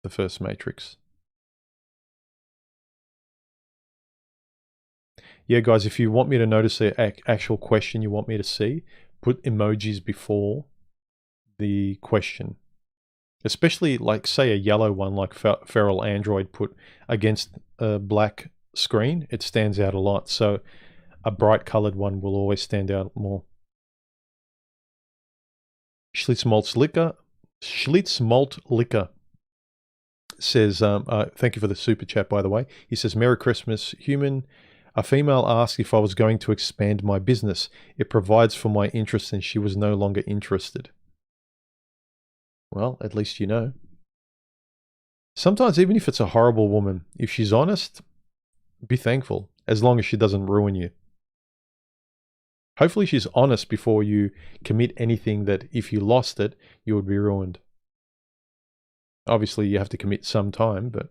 first Matrix. Yeah, guys, if you want me to notice the actual question you want me to see, put emojis before the question. Especially, like, say, a yellow one like Feral Android put against a black screen. It stands out a lot. So a bright colored one will always stand out more. Schlitz Malt Liquor says, thank you for the super chat, by the way. He says, Merry Christmas, human. A female asked if I was going to expand my business. It provides for my interest and she was no longer interested. Well, at least you know. Sometimes even if it's a horrible woman, if she's honest, be thankful, as long as she doesn't ruin you. Hopefully she's honest before you commit anything that if you lost it, you would be ruined. Obviously you have to commit some time, but...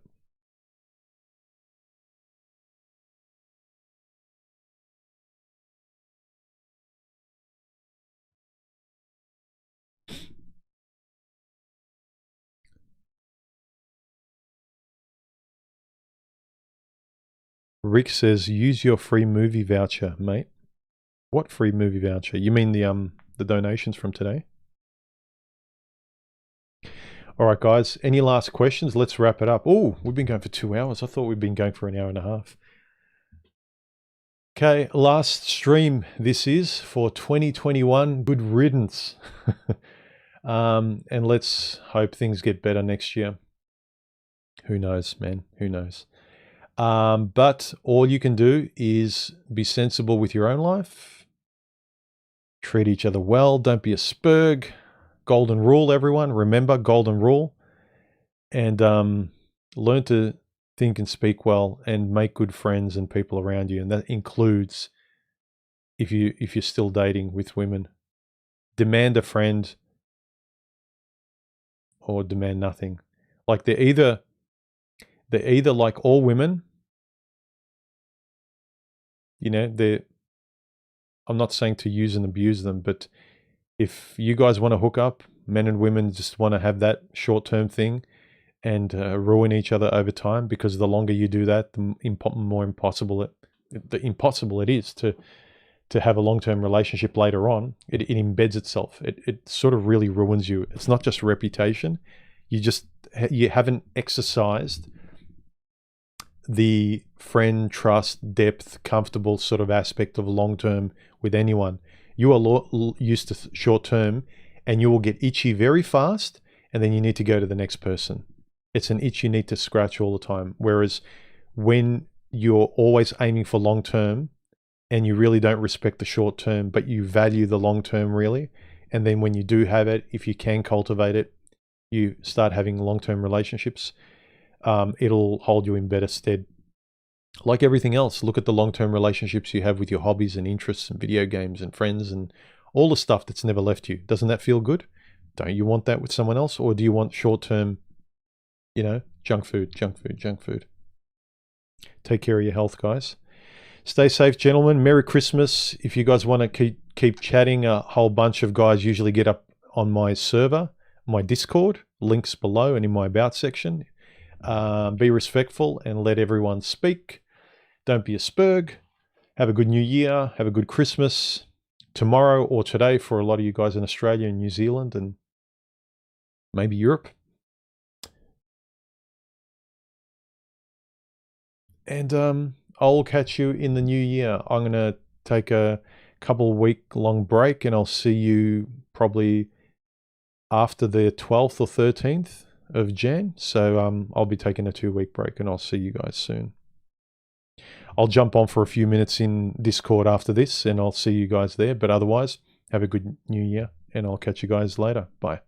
Rick says, use your free movie voucher, mate. What free movie voucher? You mean the donations from today? All right, guys. Any last questions? Let's wrap it up. Oh, we've been going for 2 hours. I thought we'd been going for an hour and a half. Okay, last stream this is for 2021. Good riddance. And let's hope things get better next year. Who knows, man? Who knows? But all you can do is be sensible with your own life. Treat each other well. Don't be a spurg. Golden rule, everyone. Remember, golden rule. And learn to think and speak well and make good friends and people around you. And that includes if you're still dating with women. Demand a friend. or demand nothing. Like they're either like all women, you know, I'm not saying to use and abuse them, but if you guys want to hook up, men and women just want to have that short-term thing and ruin each other over time, because the longer you do that, the more impossible it is to have a long-term relationship later on. It embeds itself. It sort of really ruins you. It's not just reputation. You haven't exercised the friend, trust, depth, comfortable sort of aspect of long-term with anyone. You are used to short-term, and you will get itchy very fast, and then you need to go to the next person. It's an itch you need to scratch all the time. Whereas when you're always aiming for long-term, and you really don't respect the short-term, but you value the long-term really, and then when you do have it, if you can cultivate it, you start having long-term relationships, it'll hold you in better stead. Like everything else, look at the long-term relationships you have with your hobbies and interests and video games and friends and all the stuff that's never left you. Doesn't that feel good? Don't you want that with someone else? Or do you want short-term, junk food? Take care of your health, guys. Stay safe, gentlemen. Merry Christmas. If you guys want to keep chatting, a whole bunch of guys usually get up on my server, my Discord, links below and in my about section. Be respectful and let everyone speak. Don't be a spurg. Have a good New Year. Have a good Christmas. Tomorrow or today for a lot of you guys in Australia and New Zealand and maybe Europe. And I'll catch you in the new year. I'm going to take a couple week long break, and I'll see you probably after the 12th or 13th of Jan. So I'll be taking a 2-week break, and I'll see you guys soon. I'll jump on for a few minutes in Discord after this, and I'll see you guys there. But otherwise, have a good new year, and I'll catch you guys later. Bye.